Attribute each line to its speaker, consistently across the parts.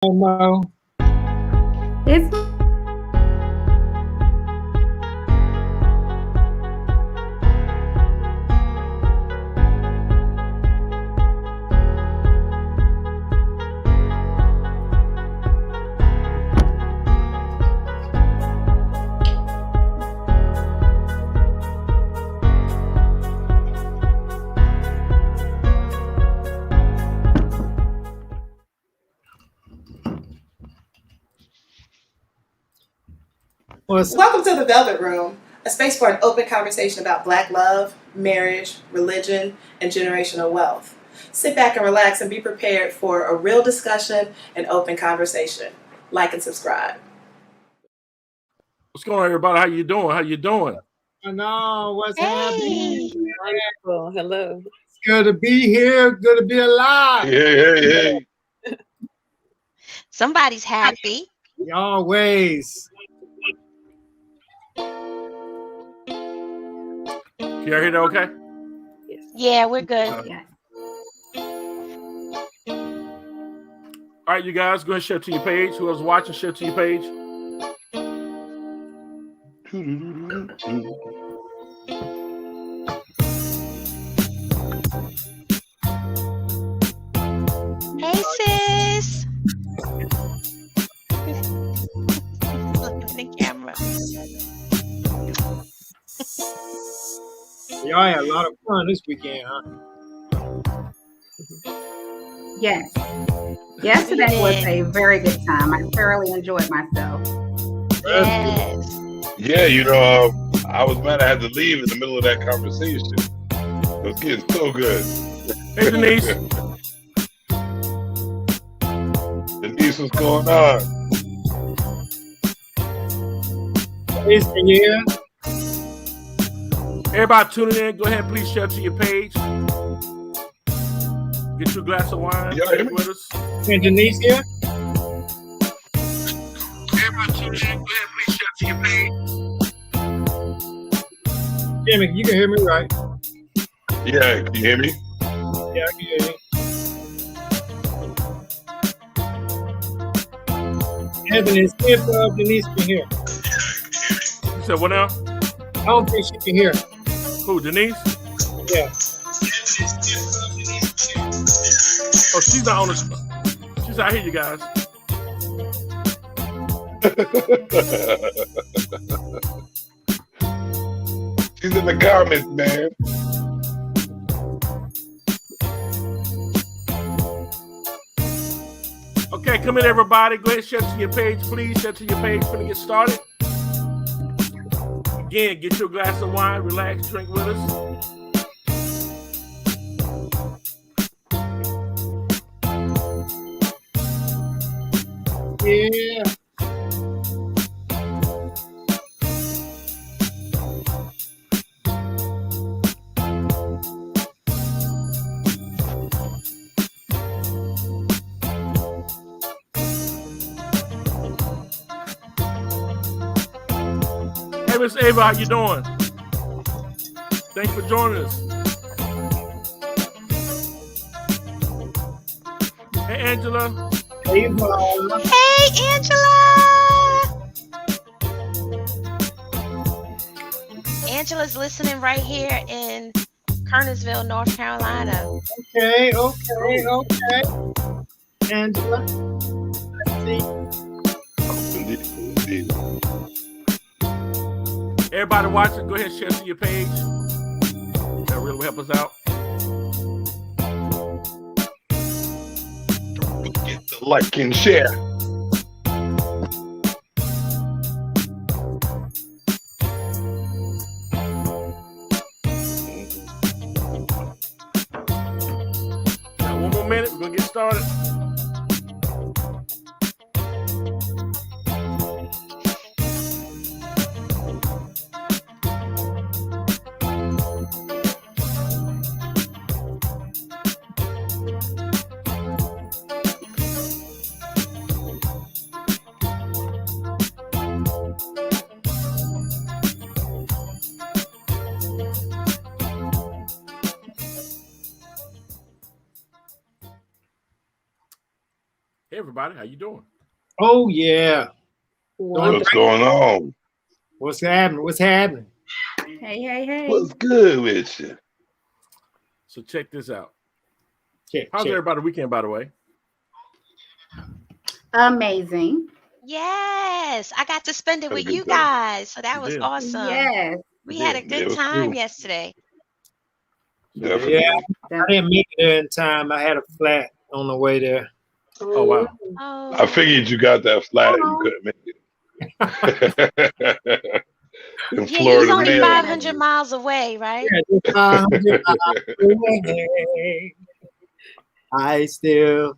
Speaker 1: Mo.
Speaker 2: It's
Speaker 3: Welcome to the Velvet Room, a space for an open conversation about Black love, marriage, religion, and generational wealth. Sit back and relax and be prepared for a real discussion and open conversation. Like and subscribe.
Speaker 4: What's going on, everybody? How you doing? How you doing?
Speaker 1: I know what's happening.
Speaker 5: Wonderful. Hello.
Speaker 1: It's good to be here. Good to be alive.
Speaker 6: Hey.
Speaker 7: Somebody's happy.
Speaker 1: Always.
Speaker 4: Can you hear that okay?
Speaker 7: Yeah, we're good.
Speaker 2: yeah.
Speaker 4: All right, you guys, go ahead and share to your page. Whoever's watching, share to your page.
Speaker 7: Hey, sis. Look at the camera.
Speaker 1: Y'all had a lot of fun this weekend, huh?
Speaker 2: Yes. Yesterday was a very good time. I thoroughly enjoyed myself.
Speaker 7: Yes.
Speaker 6: Yeah, I was mad I had to leave in the middle of that conversation. It was getting so good.
Speaker 4: Hey, Denise.
Speaker 6: Denise, what's going on?
Speaker 1: Denise, can you hear?
Speaker 4: Everybody tuning in, go ahead and please share to your page. Get you a glass of wine.
Speaker 6: Y'all hear me?
Speaker 4: With us.
Speaker 1: Can Denise hear?
Speaker 4: Everybody tuning in, go ahead and please share to your page.
Speaker 1: Jimmy, you can hear me, right?
Speaker 6: Yeah, can you hear me?
Speaker 1: Yeah, I can hear you. Anthony, it's if Denise can hear.
Speaker 4: You said what now?
Speaker 1: I don't think she can hear.
Speaker 4: Who, Denise?
Speaker 1: Yeah.
Speaker 4: Oh, she's not on the. She's out here, you guys.
Speaker 6: She's in the comments, man.
Speaker 4: Okay, come in, everybody. Go ahead and share to your page, please. Share to your page when we get started. Again, get your glass of wine, relax, drink with us.
Speaker 1: Yeah.
Speaker 4: Hey, Miss Ava, how you doing? Thanks for joining us. Hey, Angela.
Speaker 1: Ava.
Speaker 7: Hey, Angela. Angela's listening right here in Kernersville, North Carolina.
Speaker 1: Okay. Angela. Let's see.
Speaker 6: Indeed.
Speaker 4: Everybody watching, go ahead and share to your page. That really will help us out.
Speaker 6: Get the like and share.
Speaker 4: Now, one more minute, we're going to get started. everybody, how you doing?
Speaker 1: Oh yeah.
Speaker 6: What's going on?
Speaker 1: What's happening? What's happening?
Speaker 2: Hey.
Speaker 6: What's good with you?
Speaker 4: So check this out.
Speaker 1: Check.
Speaker 4: How's everybody weekend, by the way?
Speaker 2: Amazing.
Speaker 7: Yes, I got to spend it
Speaker 6: Have a
Speaker 7: with
Speaker 6: good
Speaker 7: you
Speaker 6: time.
Speaker 7: guys, so that
Speaker 4: You
Speaker 7: was
Speaker 4: did.
Speaker 7: awesome.
Speaker 2: Yes.
Speaker 7: We had a
Speaker 6: Yeah, it
Speaker 7: good
Speaker 6: was
Speaker 7: time
Speaker 6: cool.
Speaker 7: yesterday.
Speaker 6: Definitely.
Speaker 1: Yeah, I didn't make it there in time. I had a flat on the way there.
Speaker 4: Oh wow.
Speaker 7: Oh,
Speaker 6: I figured you got that flat. You couldn't make it. In
Speaker 7: yeah,
Speaker 6: Florida,
Speaker 7: you're only
Speaker 6: man.
Speaker 7: 500 miles away, right?
Speaker 1: Yeah, just 500 miles away. I still.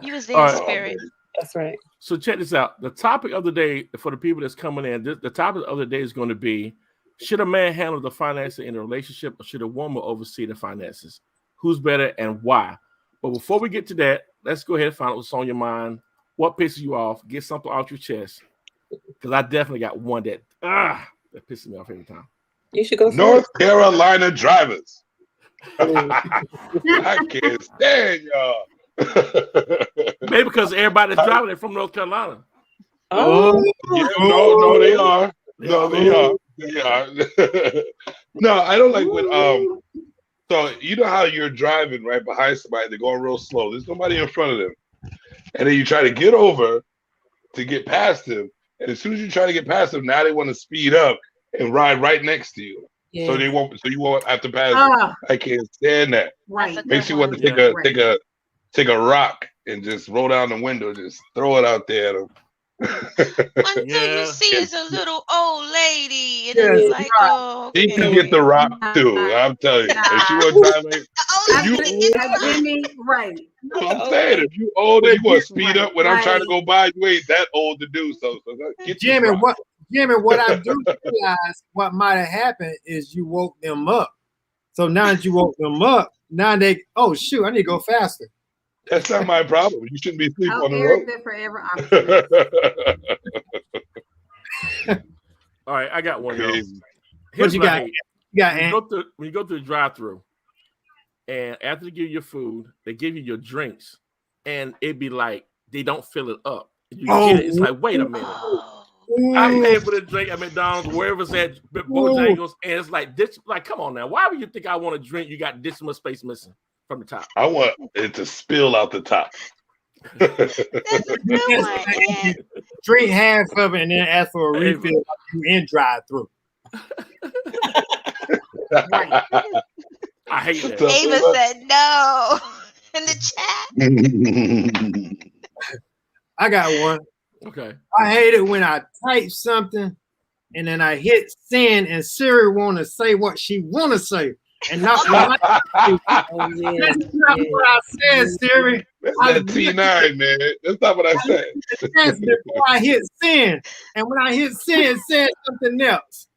Speaker 7: You was there
Speaker 4: All
Speaker 7: in
Speaker 4: right.
Speaker 7: spirit.
Speaker 5: That's right.
Speaker 4: So check this out. The topic of the day for the people that's coming in, the topic of the day is going to be: should a man handle the finances in a relationship, or should a woman oversee the finances? Who's better and why? But before we get to that, let's go ahead and find out what's on your mind. What pisses you off? Get something off your chest. Because I definitely got one that pisses me off every time.
Speaker 5: You should go
Speaker 6: North
Speaker 5: first.
Speaker 6: Carolina drivers. I can't stand y'all.
Speaker 4: Maybe because everybody's driving it from North Carolina.
Speaker 5: Oh,
Speaker 6: Yeah, no, they are. No, they are. They are. No, I don't like when so you know how you're driving right behind somebody, they're going real slow. There's nobody in front of them. And then you try to get over to get past them. And as soon as you try to get past them, now they want to speed up and ride right next to you.
Speaker 5: yeah.
Speaker 6: So you won't have to pass them. I can't stand that.
Speaker 2: Right.
Speaker 7: That's a
Speaker 6: Makes
Speaker 7: good
Speaker 6: you want to
Speaker 7: one.
Speaker 6: take a rock and just roll down the window, just throw it out there at them.
Speaker 7: Until
Speaker 4: Yeah.
Speaker 7: you see it's a little old lady, and
Speaker 1: Yeah,
Speaker 7: it's like, oh,
Speaker 6: He can
Speaker 7: okay.
Speaker 6: get the rock too. I'm telling you. If she wants to drive like,
Speaker 7: Oh,
Speaker 6: you-
Speaker 7: lady, it's
Speaker 2: Jimmy, right.
Speaker 6: I'm saying, if you old and you want to speed up when I'm trying to
Speaker 2: Right.
Speaker 6: go by, you ain't that old to do so. So get your
Speaker 1: Jimmy,
Speaker 6: rock.
Speaker 1: what I do realize what might have happened is you woke them up. So now that you woke them up, now they, oh shoot, I need to go faster.
Speaker 6: That's not my problem. You shouldn't be asleep
Speaker 2: Oh,
Speaker 6: on the
Speaker 2: Eric,
Speaker 6: road.
Speaker 2: good forever optimist.
Speaker 4: All right, I got one. Yo.
Speaker 6: Crazy.
Speaker 4: Here's
Speaker 1: you
Speaker 4: what I
Speaker 1: got?
Speaker 4: hate.
Speaker 1: You got
Speaker 4: When
Speaker 1: Ant?
Speaker 4: you go through the drive-through, and after they give you your food, they give you your drinks, and it be like they don't fill it up. You get it, it's like, wait a minute.
Speaker 7: Oh,
Speaker 4: I paid for the drink at McDonald's, wherever it's at, Bojangles, and it's like this. Like, come on now, why would you think I want to drink? You got this much space missing from the top.
Speaker 6: I want it to spill out the top.
Speaker 7: that's a good one. Ed.
Speaker 1: Drink half of it and then ask for a
Speaker 4: Hey,
Speaker 1: refill like you in drive through.
Speaker 2: Right.
Speaker 4: I hate that.
Speaker 7: Ava said no in the chat.
Speaker 1: I got one.
Speaker 4: Okay.
Speaker 1: I hate it when I type something and then I hit send and Siri want to say what she want to say and not what I,
Speaker 5: Oh, yeah.
Speaker 1: that's not what I said, Siri.
Speaker 6: That's that T9, man. That's not what I said.
Speaker 1: That's before I hit send, and when I hit send, it said something else.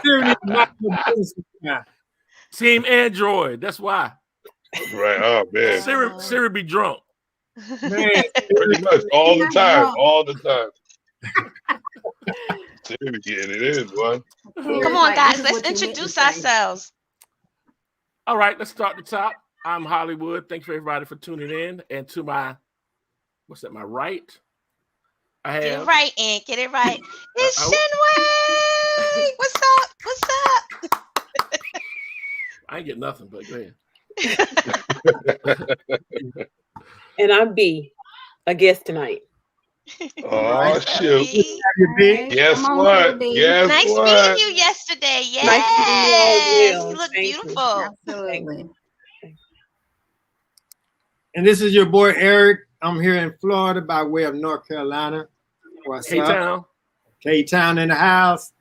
Speaker 1: Siri needs to knock my business down.
Speaker 4: Team Android. That's why.
Speaker 6: Right. Oh man.
Speaker 4: Siri be drunk.
Speaker 1: Man,
Speaker 6: Pretty much all the
Speaker 2: Not
Speaker 6: time.
Speaker 2: drunk.
Speaker 6: All the time. Siri getting it in, boy.
Speaker 7: Come on, guys, let's introduce ourselves.
Speaker 4: All right, let's start the top. I'm Hollywood. Thanks for everybody for tuning in. And to my, what's that, my right? I
Speaker 7: Get it
Speaker 4: have
Speaker 7: right, Ant. Get it right. It's Shinway. What's up? What's up?
Speaker 4: I ain't get nothing, but go ahead.
Speaker 5: And I'm B, a guest tonight.
Speaker 6: Oh shoot.
Speaker 7: B.
Speaker 1: you big.
Speaker 6: Guess
Speaker 2: Come on,
Speaker 6: what?
Speaker 2: baby.
Speaker 6: Guess
Speaker 7: Nice
Speaker 6: what?
Speaker 7: meeting you yesterday. Yes.
Speaker 5: Nice meeting you as well.
Speaker 7: You look
Speaker 5: Thank you.
Speaker 7: beautiful.
Speaker 2: Absolutely.
Speaker 1: And this is your boy Eric. I'm here in Florida by way of North Carolina. What's up?
Speaker 4: K-Town.
Speaker 1: K-Town in the house.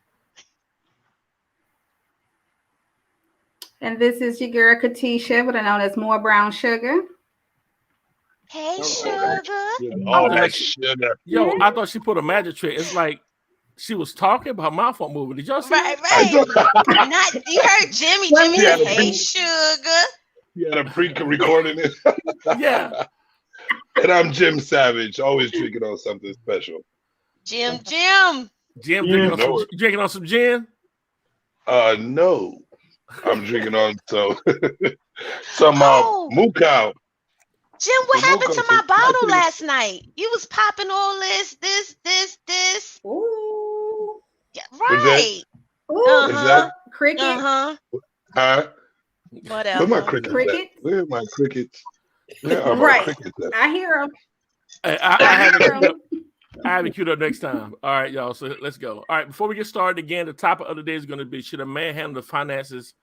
Speaker 2: And this is your girl Katisha, but I know as more brown sugar.
Speaker 7: Hey, sugar.
Speaker 6: All that sugar.
Speaker 4: Yo, I thought she put a magic trick. It's like she was talking, but her mouth wasn't moving. Did y'all see
Speaker 7: Right,
Speaker 4: that?
Speaker 7: right. Not you heard Jimmy. Jimmy
Speaker 6: Yeah,
Speaker 7: said,
Speaker 6: the
Speaker 7: "Hey,
Speaker 6: big-
Speaker 7: sugar."
Speaker 6: You had a pre-recording it.
Speaker 4: Yeah.
Speaker 6: And I'm Jim Savage, always drinking on something special.
Speaker 7: Jim.
Speaker 4: Jim drinking, on
Speaker 6: No.
Speaker 4: some, drinking on some gin.
Speaker 6: No. I'm drinking on some
Speaker 7: Oh.
Speaker 6: Mukau.
Speaker 7: Jim, what
Speaker 6: So no
Speaker 7: happened to
Speaker 6: coaching.
Speaker 7: my bottle
Speaker 6: Actually,
Speaker 7: last night? You was popping all this.
Speaker 2: Ooh.
Speaker 7: Yeah,
Speaker 6: What's that?
Speaker 7: right.
Speaker 2: Ooh.
Speaker 6: What's that?
Speaker 2: Cricket.
Speaker 7: Uh-huh.
Speaker 6: Huh? Where my
Speaker 7: Whatever.
Speaker 6: crickets at?
Speaker 2: Cricket.
Speaker 6: Where are my crickets? Where are my
Speaker 2: Right.
Speaker 6: crickets at?
Speaker 2: I hear them.
Speaker 4: I
Speaker 2: I
Speaker 4: have it
Speaker 2: hear
Speaker 4: queued up.
Speaker 2: 'em.
Speaker 4: I have it queued up next time. All right, y'all. So let's go. All right, before we get started again, the topic of the day is going to be: should a man handle the finances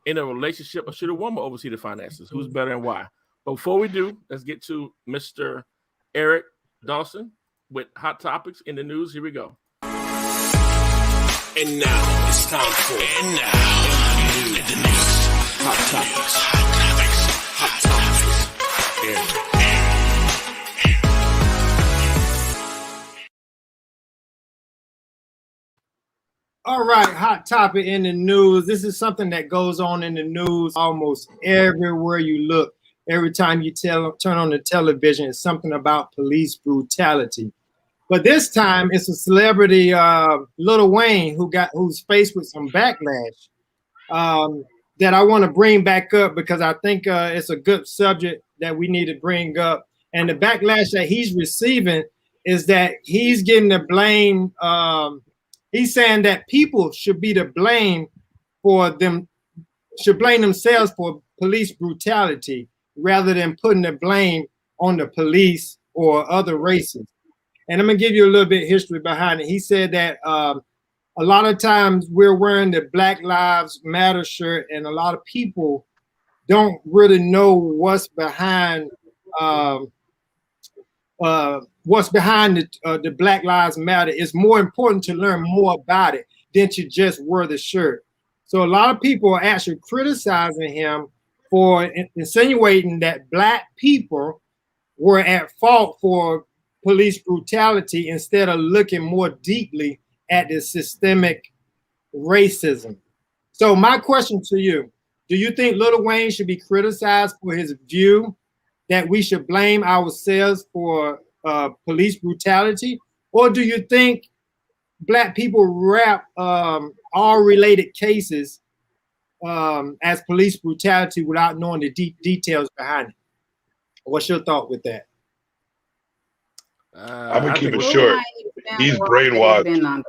Speaker 4: in a relationship, or should a woman oversee the finances? Who's better and why? But before we do, let's get to Mr. Eric Dawson with hot topics in the news. Here we go.
Speaker 8: And now it's time for in the news. Hot topics.
Speaker 1: All right, hot topic in the news. This is something that goes on in the news almost everywhere you look. Every time you turn on the television, it's something about police brutality. But this time, it's a celebrity, Lil Wayne, who's faced with some backlash that I want to bring back up because I think it's a good subject that we need to bring up. And the backlash that he's receiving is that he's getting the blame. He's saying that people should be to blame for them, should blame themselves for police brutality rather than putting the blame on the police or other races. And I'm gonna give you a little bit of history behind it. He said that a lot of times we're wearing the Black Lives Matter shirt, and a lot of people don't really know what's behind the Black Lives Matter. It's more important to learn more about it than to just wear the shirt. So a lot of people are actually criticizing him for insinuating that Black people were at fault for police brutality instead of looking more deeply at the systemic racism. So my question to you, do you think Lil Wayne should be criticized for his view that we should blame ourselves for police brutality? Or do you think Black people wrap all related cases as police brutality without knowing the deep details behind it? What's your thought with that?
Speaker 6: I'm gonna keep it
Speaker 2: Lil
Speaker 6: short.
Speaker 2: Wayne
Speaker 6: He's
Speaker 2: found
Speaker 6: brainwashed.
Speaker 2: been under,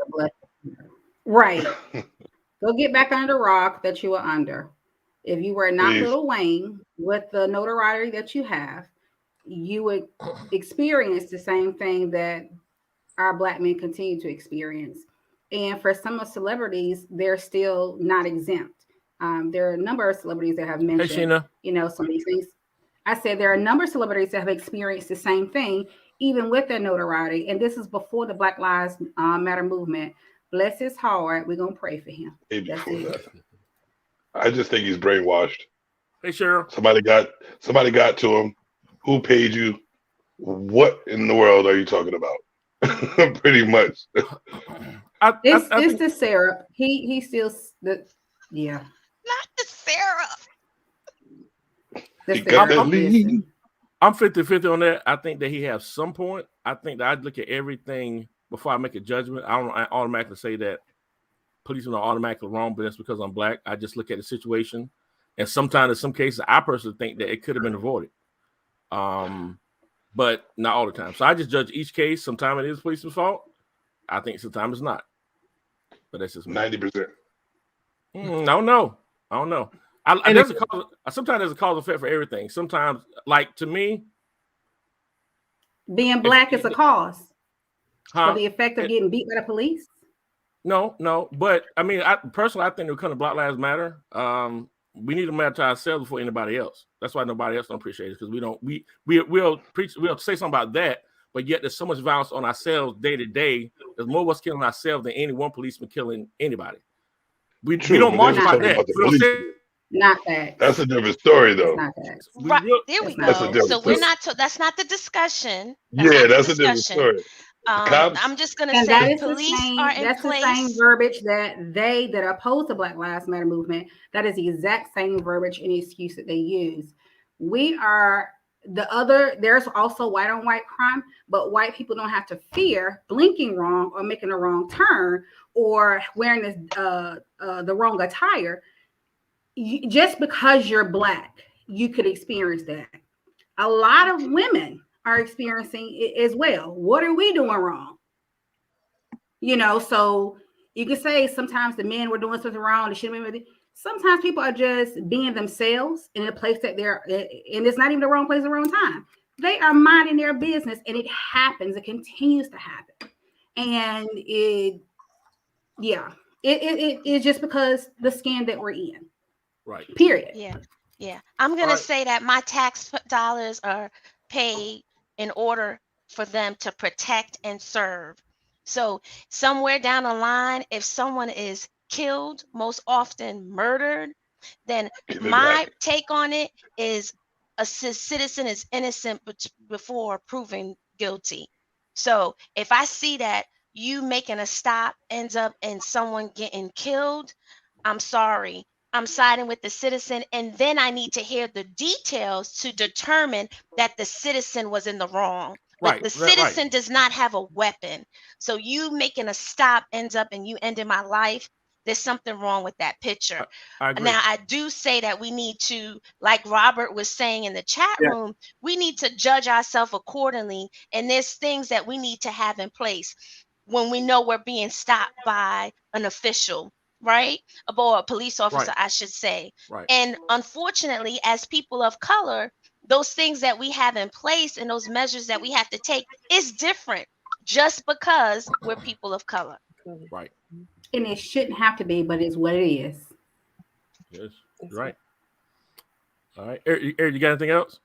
Speaker 2: right. Go get back under the rock that you were under. If you were not
Speaker 6: Please.
Speaker 2: Lil Wayne with the notoriety that you have, you would experience the same thing that our Black men continue to experience. And for some of celebrities, they're still not exempt. There are a number of celebrities that have
Speaker 4: Hey,
Speaker 2: mentioned,
Speaker 4: Sheena.
Speaker 2: some of these things. I said there are a number of celebrities that have experienced the same thing, even with their notoriety. And this is before the Black Lives Matter movement. Bless his heart. We're going to pray for him.
Speaker 6: Way
Speaker 2: That's
Speaker 6: before
Speaker 2: it.
Speaker 6: that. I just think he's brainwashed.
Speaker 4: Hey, Cheryl.
Speaker 6: Somebody got to him. Who paid you? What in the world are you talking about? Pretty much.
Speaker 2: It's the syrup. He still yeah.
Speaker 7: Not the syrup.
Speaker 2: The
Speaker 6: He got
Speaker 2: syrup.
Speaker 6: that lead.
Speaker 4: I'm 50-50 on that. I think that he has some point. I think that I'd look at everything before I make a judgment. I don't automatically say that policemen are automatically wrong, but that's because I'm Black. I just look at the situation. And sometimes in some cases, I personally think that it could have been avoided. But not all the time. So I just judge each case. Sometimes it is policeman's fault. I think sometimes it's not. But that's just me.
Speaker 6: 90%.
Speaker 4: I don't know. Sometimes there's a cause effect for everything. Sometimes, like to me,
Speaker 2: Being Black is a cause
Speaker 4: huh?
Speaker 2: for the effect of getting beat by the police.
Speaker 4: No. But I mean, I think when it comes to Black Lives Matter, we need to matter to ourselves before anybody else. That's why nobody else don't appreciate it, because we'll say something about that, but yet there's so much violence on ourselves day to day. There's more of us killing ourselves than any one policeman killing anybody. We don't march
Speaker 6: but
Speaker 4: about
Speaker 6: they're
Speaker 4: that.
Speaker 6: talking
Speaker 4: We don't
Speaker 6: about the
Speaker 4: say-
Speaker 6: police.
Speaker 2: Not that.
Speaker 6: That's a different story, though.
Speaker 2: It's not that.
Speaker 7: Right. There we
Speaker 6: That's a
Speaker 7: go.
Speaker 6: different
Speaker 7: So we're
Speaker 6: story.
Speaker 7: not that's not the discussion.
Speaker 6: Yeah, that's a different story. Cops-
Speaker 7: I'm just gonna
Speaker 2: And
Speaker 7: say
Speaker 2: that is
Speaker 7: police
Speaker 2: the same,
Speaker 7: are in
Speaker 2: that's
Speaker 7: place.
Speaker 2: the same verbiage that oppose the Black Lives Matter movement. That is the exact same verbiage and excuse that they use. We are there's also white on white crime, but white people don't have to fear blinking wrong or making a wrong turn or wearing the wrong attire. Just because you're Black, you could experience that. a lot of women are experiencing it as well. What are we doing wrong? You know, so you can say sometimes the men were doing something wrong. They shouldn't be with it. Sometimes people are just being themselves in a place that they're, and it's not even the wrong place, the wrong time. They are minding their business, and it happens. It continues to happen, and it's just because the skin that we're in.
Speaker 4: Right.
Speaker 2: Period.
Speaker 7: Yeah. I'm gonna say that my tax dollars are paid in order for them to protect and serve. So somewhere down the line, if someone is killed, most often murdered, then my take on it is a citizen is innocent before proven guilty. So if I see that you making a stop ends up in someone getting killed, I'm sorry. I'm siding with the citizen, and then I need to hear the details to determine that the citizen was in the wrong. But the citizen does not have a weapon. So you making a stop ends up and you ending my life. There's something wrong with that picture. Now, I do say that we need to, like Robert was saying in the chat room, we need to judge ourselves accordingly. And there's things that we need to have in place when we know we're being stopped by an official, right? Or a police officer, I should say. And unfortunately, as people of color, those things that we have in place and those measures that we have to take is different just because we're people of color.
Speaker 4: Right.
Speaker 2: And it shouldn't have to be, but it's what it is.
Speaker 4: Yes, right. All right. Eric, you got anything else?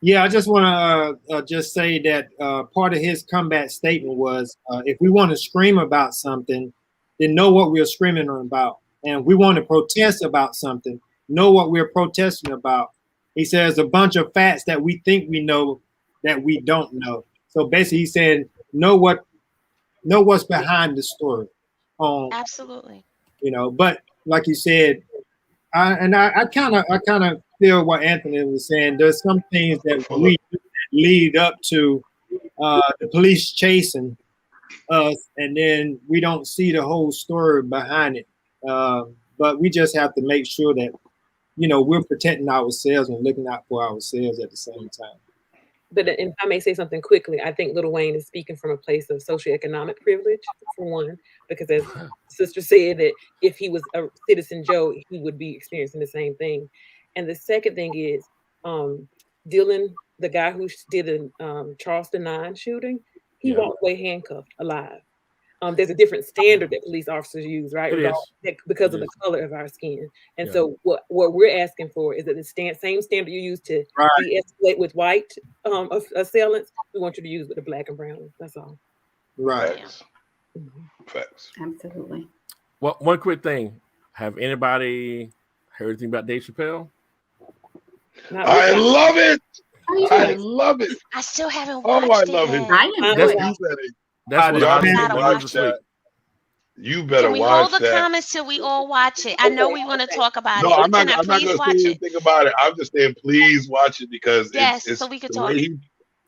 Speaker 1: Yeah, I just want to just say that part of his comeback statement was, if we want to scream about something, then know what we're screaming about. And if we want to protest about something, know what we're protesting about. He says a bunch of facts that we think we know that we don't know. So basically, he said, know what's behind the story.
Speaker 7: Absolutely.
Speaker 1: You know, but like you said, I kind of feel what Anthony was saying. There's some things that we lead up to the police chasing us, and then we don't see the whole story behind it. But we just have to make sure that, you know, we're protecting ourselves and looking out for ourselves at the same time.
Speaker 5: But if I may say something quickly, I think Lil Wayne is speaking from a place of socioeconomic privilege, for one, because as Sister said, that if he was a Citizen Joe, he would be experiencing the same thing. And the second thing is Dylan, the guy who did the Charleston 9 shooting, he walked away handcuffed alive. There's a different standard that police officers use, right? Because of the color of our skin. And so what we're asking for is that the same standard you use to de-escalate with white assailants, we want you to use with the black and brown ones. That's all.
Speaker 1: Right.
Speaker 6: Facts.
Speaker 2: Absolutely.
Speaker 4: Well, one quick thing. Have anybody heard anything about Dave Chappelle?
Speaker 6: I love it. I love it.
Speaker 7: I still haven't watched
Speaker 6: I
Speaker 7: it
Speaker 6: love
Speaker 7: yet.
Speaker 6: it. That's what
Speaker 7: I
Speaker 6: gotta watch that. You better
Speaker 7: Can we
Speaker 6: watch
Speaker 7: hold the
Speaker 6: that.
Speaker 7: comments till we all watch it? I know we want to talk about
Speaker 6: No,
Speaker 7: it.
Speaker 6: I'm not
Speaker 7: Can I
Speaker 6: going
Speaker 7: please
Speaker 6: to
Speaker 7: watch
Speaker 6: say
Speaker 7: it?
Speaker 6: anything about it. I'm just saying, please watch it because it's
Speaker 7: so we can
Speaker 6: the
Speaker 7: talk.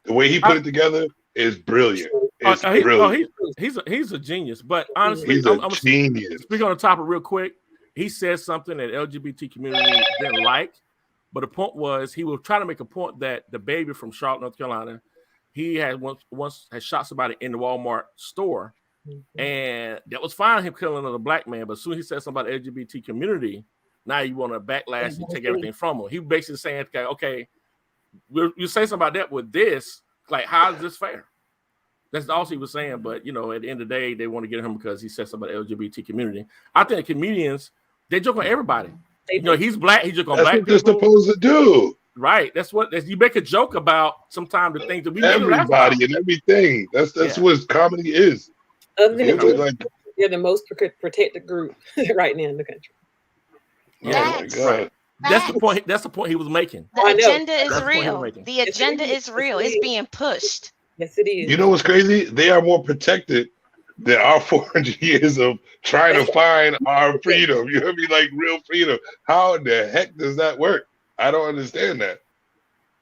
Speaker 6: The way he put it together is brilliant. It's brilliant.
Speaker 4: He's a genius. But honestly,
Speaker 6: he's
Speaker 4: I'm
Speaker 6: a genius.
Speaker 4: Speak on the topic real quick. He said something that LGBT community didn't like, but the point was he was trying to make a point that the baby from Charlotte, North Carolina, he had once had shot somebody in the Walmart store, and that was fine, him killing another black man. But as soon as he said something about the LGBT community, now you want to backlash and take everything from him. He basically saying, okay, you say something about that with this, like, how is this fair? That's all he was saying. But, you know, at the end of the day, they want to get him because he said something about the LGBT community. I think comedians, they joke on everybody. You know, he's black. He joke on black people.
Speaker 6: That's what they're supposed to do.
Speaker 4: Right. That's you make a joke about sometimes the things that we
Speaker 6: everybody and everything. That's what comedy is.
Speaker 5: Other than they're the most protected group right now in the country.
Speaker 6: Oh my God.
Speaker 4: That's the point. That's the point he was making.
Speaker 7: The agenda is real. The agenda is real. It's being pushed.
Speaker 5: Yes, it is.
Speaker 6: You know what's crazy? They are more protected than our 400 years of trying to find our freedom. You know what I mean? Like real freedom. How the heck does that work? I don't understand that.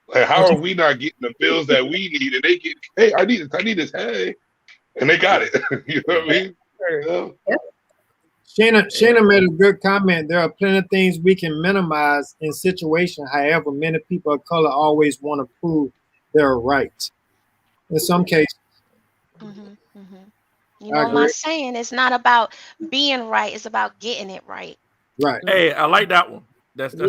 Speaker 6: Like, how are we not getting the bills that we need? And they get, hey, I need this, hey. And they got it. You know what I mean?
Speaker 1: Shana made a good comment. There are plenty of things we can minimize in situation. However, many people of color always want to prove they're right. In some cases,
Speaker 7: You know my saying, it's not about being right, it's about getting it right.
Speaker 1: Right.
Speaker 4: Hey, I like that one. That's
Speaker 7: what I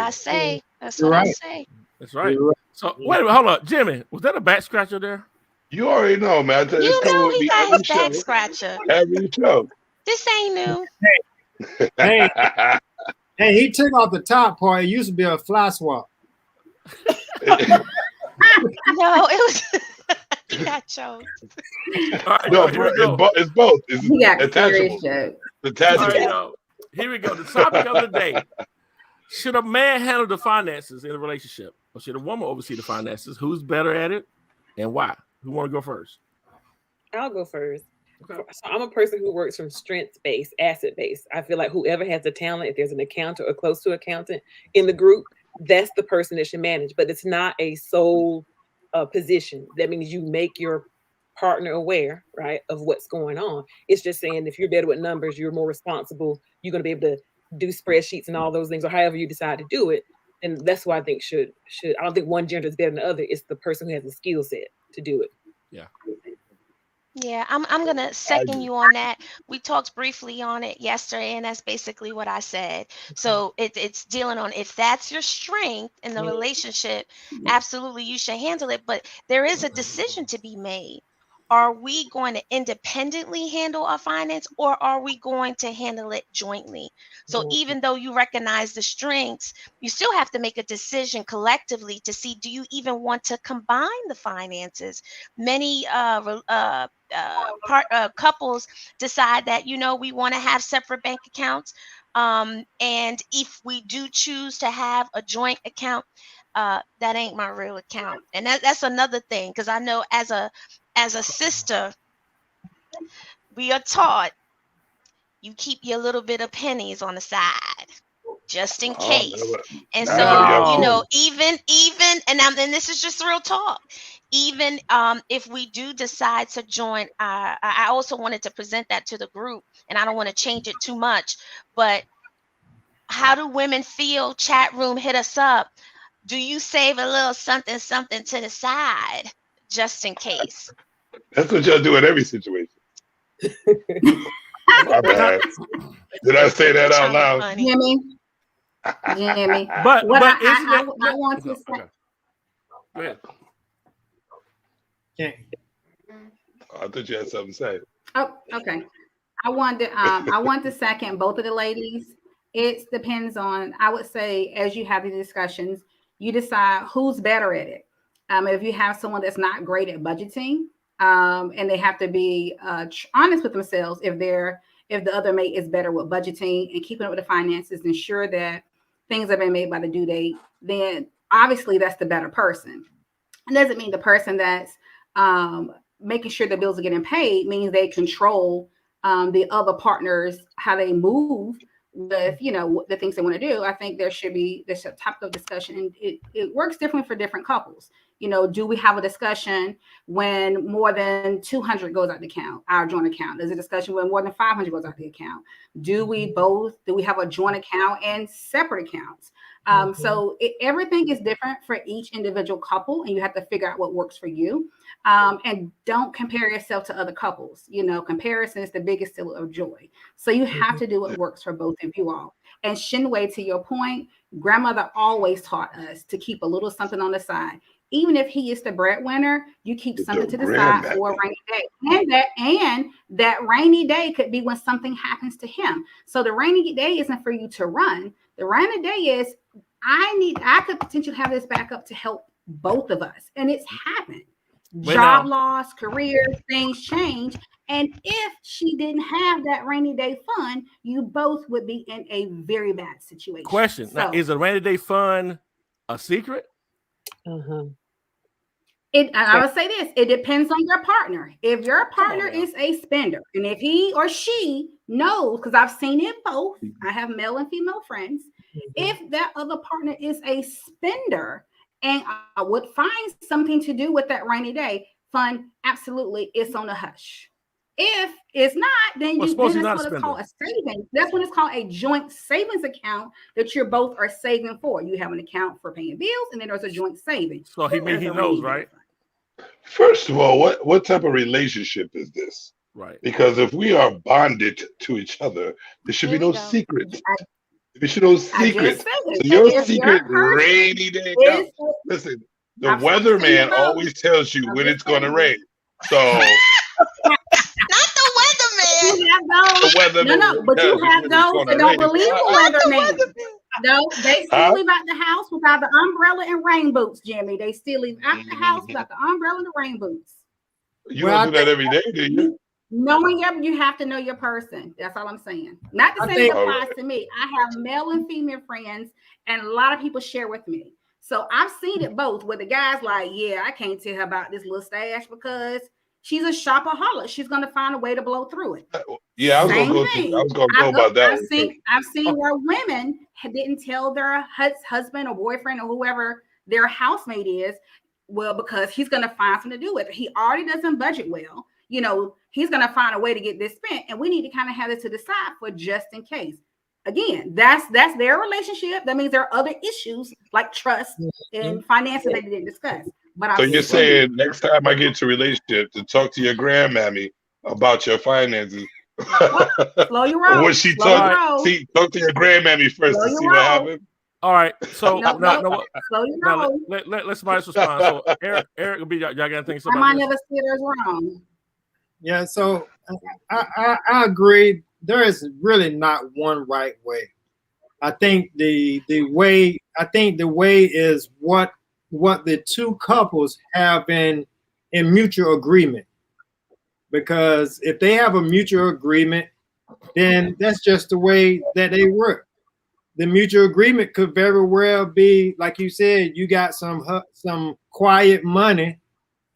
Speaker 7: say. That's what I say.
Speaker 4: That's right. So wait a minute, hold on, Jimmy. Was that a back scratcher there?
Speaker 6: You already know, man.
Speaker 7: You know he got his back scratcher.
Speaker 6: Every show.
Speaker 7: This ain't new.
Speaker 1: Hey, he took off the top part. It used to be a fly swap.
Speaker 7: No, it was. Yeah, chose.
Speaker 4: Right,
Speaker 6: no, it's both. It's attachable.
Speaker 4: Attachable. Here we go. The topic of the day: should a man handle the finances in a relationship, or should a woman oversee the finances? Who's better at it, and why? Who want to go first?
Speaker 5: I'll go first.
Speaker 4: Okay.
Speaker 5: So I'm a person who works from strengths-based, asset-based. I feel like whoever has the talent, if there's an accountant or close to accountant in the group, that's the person that should manage. But it's not a sole position. That means you make your partner aware, right, of what's going on. It's just saying if you're better with numbers, you're more responsible, you're going to be able to do spreadsheets and all those things, or however you decide to do it. And that's why I think should. I don't think one gender is better than the other. It's the person who has the skill set to do it.
Speaker 7: Yeah, I'm gonna second you on that. We talked briefly on it yesterday, and that's basically what I said. So it's dealing on if that's your strength in the relationship, absolutely you should handle it. But there is a decision to be made. Are we going to independently handle our finance, or are we going to handle it jointly? So even though you recognize the strengths, you still have to make a decision collectively to see, do you even want to combine the finances? Many couples decide that, we want to have separate bank accounts. And if we do choose to have a joint account, that ain't my real account. And that's another thing, because I know as a sister, we are taught you keep your little bit of pennies on the side just in case. And so, even and this is just real talk. Even if we do decide to join, I also wanted to present that to the group, and I don't want to change it too much, but how do women feel? Chat room, hit us up. Do you save a little something to the side just in case?
Speaker 6: That's what y'all do in every situation. My bad. Did I say that out loud?
Speaker 2: Jimmy.
Speaker 4: But
Speaker 2: I want to say.
Speaker 4: Okay. Go ahead.
Speaker 6: I thought you had something to say.
Speaker 2: Oh, okay. I want to second both of the ladies. It depends on, I would say, as you have the discussions, you decide who's better at it. If you have someone that's not great at budgeting, and they have to be honest with themselves, if the other mate is better with budgeting and keeping up with the finances, ensure that things have been made by the due date, then obviously that's the better person. It doesn't mean the person that's making sure the bills are getting paid means they control the other partners, how they move with, the things they want to do. I think there's a topic of discussion, and it works differently for different couples. Do we have a discussion when more than 200 goes out the account, our joint account? There's a discussion when more than 500 goes out the account. Do we have a joint account and separate accounts? So everything is different for each individual couple, and you have to figure out what works for you. And don't compare yourself to other couples. Comparison is the biggest stealer of joy. So you have to do what works for both of you all. And Shinwei, to your point, grandmother always taught us to keep a little something on the side. Even if he is the breadwinner, you keep something to the side for a rainy day. And that rainy day could be when something happens to him. So the rainy day isn't for you to run. The rainy day is, I could potentially have this backup to help both of us. And it's happened. Job loss, career, things change. And if she didn't have that rainy day fund, you both would be in a very bad situation.
Speaker 4: Question. Now, is a rainy day fund a secret?
Speaker 2: I would say this, it depends on your partner. If your partner is a spender, and if he or she knows, because I've seen it both, I have male and female friends, if that other partner is a spender and would find something to do with that rainy day fund, absolutely, it's on a hush. If it's not, then
Speaker 4: Well,
Speaker 2: you
Speaker 4: suppose
Speaker 2: then
Speaker 4: you're
Speaker 2: that's
Speaker 4: not
Speaker 2: what
Speaker 4: a
Speaker 2: it's called a savings. That's what it's called a joint savings account that you're both are saving for. You have an account for paying bills, and then there's a joint savings.
Speaker 4: So he
Speaker 2: Then there's a
Speaker 4: knows,
Speaker 2: rainy day
Speaker 4: right?
Speaker 2: fund.
Speaker 6: First of all, what type of relationship is this?
Speaker 4: Right.
Speaker 6: Because if we are bonded to each other, there should
Speaker 7: Here
Speaker 6: be
Speaker 7: we
Speaker 6: no
Speaker 7: go.
Speaker 6: secrets. There should be no
Speaker 2: I just
Speaker 6: secrets.
Speaker 2: said
Speaker 6: So
Speaker 2: it.
Speaker 6: your
Speaker 2: If
Speaker 6: secret
Speaker 2: your person
Speaker 6: rainy day account.
Speaker 2: is,
Speaker 6: Listen, the
Speaker 2: I'm saying
Speaker 6: weatherman
Speaker 2: about-
Speaker 6: always tells you
Speaker 2: I'm
Speaker 6: when
Speaker 2: just
Speaker 6: it's going to
Speaker 2: telling
Speaker 6: rain. So
Speaker 7: Not the weatherman.
Speaker 2: you have those.
Speaker 6: the weatherman
Speaker 2: No, but
Speaker 6: tells
Speaker 2: you have
Speaker 6: when it's
Speaker 2: those
Speaker 6: gonna
Speaker 2: that don't
Speaker 6: rain.
Speaker 2: believe
Speaker 6: So
Speaker 2: the weatherman.
Speaker 7: Weatherman.
Speaker 2: No, they
Speaker 6: Huh?
Speaker 2: still leave out the house without the umbrella and rain boots, Jimmy. They still leave out the house without the umbrella and the rain boots.
Speaker 6: you
Speaker 1: Well,
Speaker 6: don't do that every day, do you?
Speaker 2: Knowing you have to know your person. That's all I'm saying. Not to
Speaker 1: I
Speaker 2: say
Speaker 1: think-
Speaker 2: it applies to me. I have male and female friends, and a lot of people share with me. So I've seen it both where the guy's like, yeah, I can't tell her about this little stash because she's a shopaholic. She's gonna find a way to blow through it.
Speaker 6: Yeah, I was
Speaker 2: Same
Speaker 6: gonna go.
Speaker 2: thing.
Speaker 6: I was gonna go about that.
Speaker 2: I've seen where women didn't tell their husband or boyfriend or whoever their housemate is, well, because he's gonna find something to do with it. He already doesn't budget well. You know, he's gonna find a way to get this spent, and we need to kind of have this to the side for just in case. Again, that's their relationship. That means there are other issues like trust and finances that they didn't discuss. But
Speaker 6: So
Speaker 2: I've
Speaker 6: you're
Speaker 2: seen-
Speaker 6: saying next time I get into a relationship to talk to your grandmammy about your finances.
Speaker 2: slow your roll.
Speaker 6: When she
Speaker 2: Slow your
Speaker 6: talk,
Speaker 2: roll.
Speaker 6: see, talk to your grandmammy first
Speaker 2: Slow
Speaker 6: to
Speaker 2: your
Speaker 6: see what
Speaker 2: roll.
Speaker 6: happens.
Speaker 4: All right. So
Speaker 2: No,
Speaker 4: now,
Speaker 2: no. Slow your
Speaker 4: now
Speaker 2: roll.
Speaker 4: let somebody else respond. So Eric will be y'all got anything to say
Speaker 2: I
Speaker 4: about
Speaker 2: might
Speaker 4: this?
Speaker 2: never see it as wrong.
Speaker 1: Yeah, so I agree. There is really not one right way. I think the way is what the two couples have in mutual agreement. Because if they have a mutual agreement, then that's just the way that they work. The mutual agreement could very well be, like you said, you got some quiet money,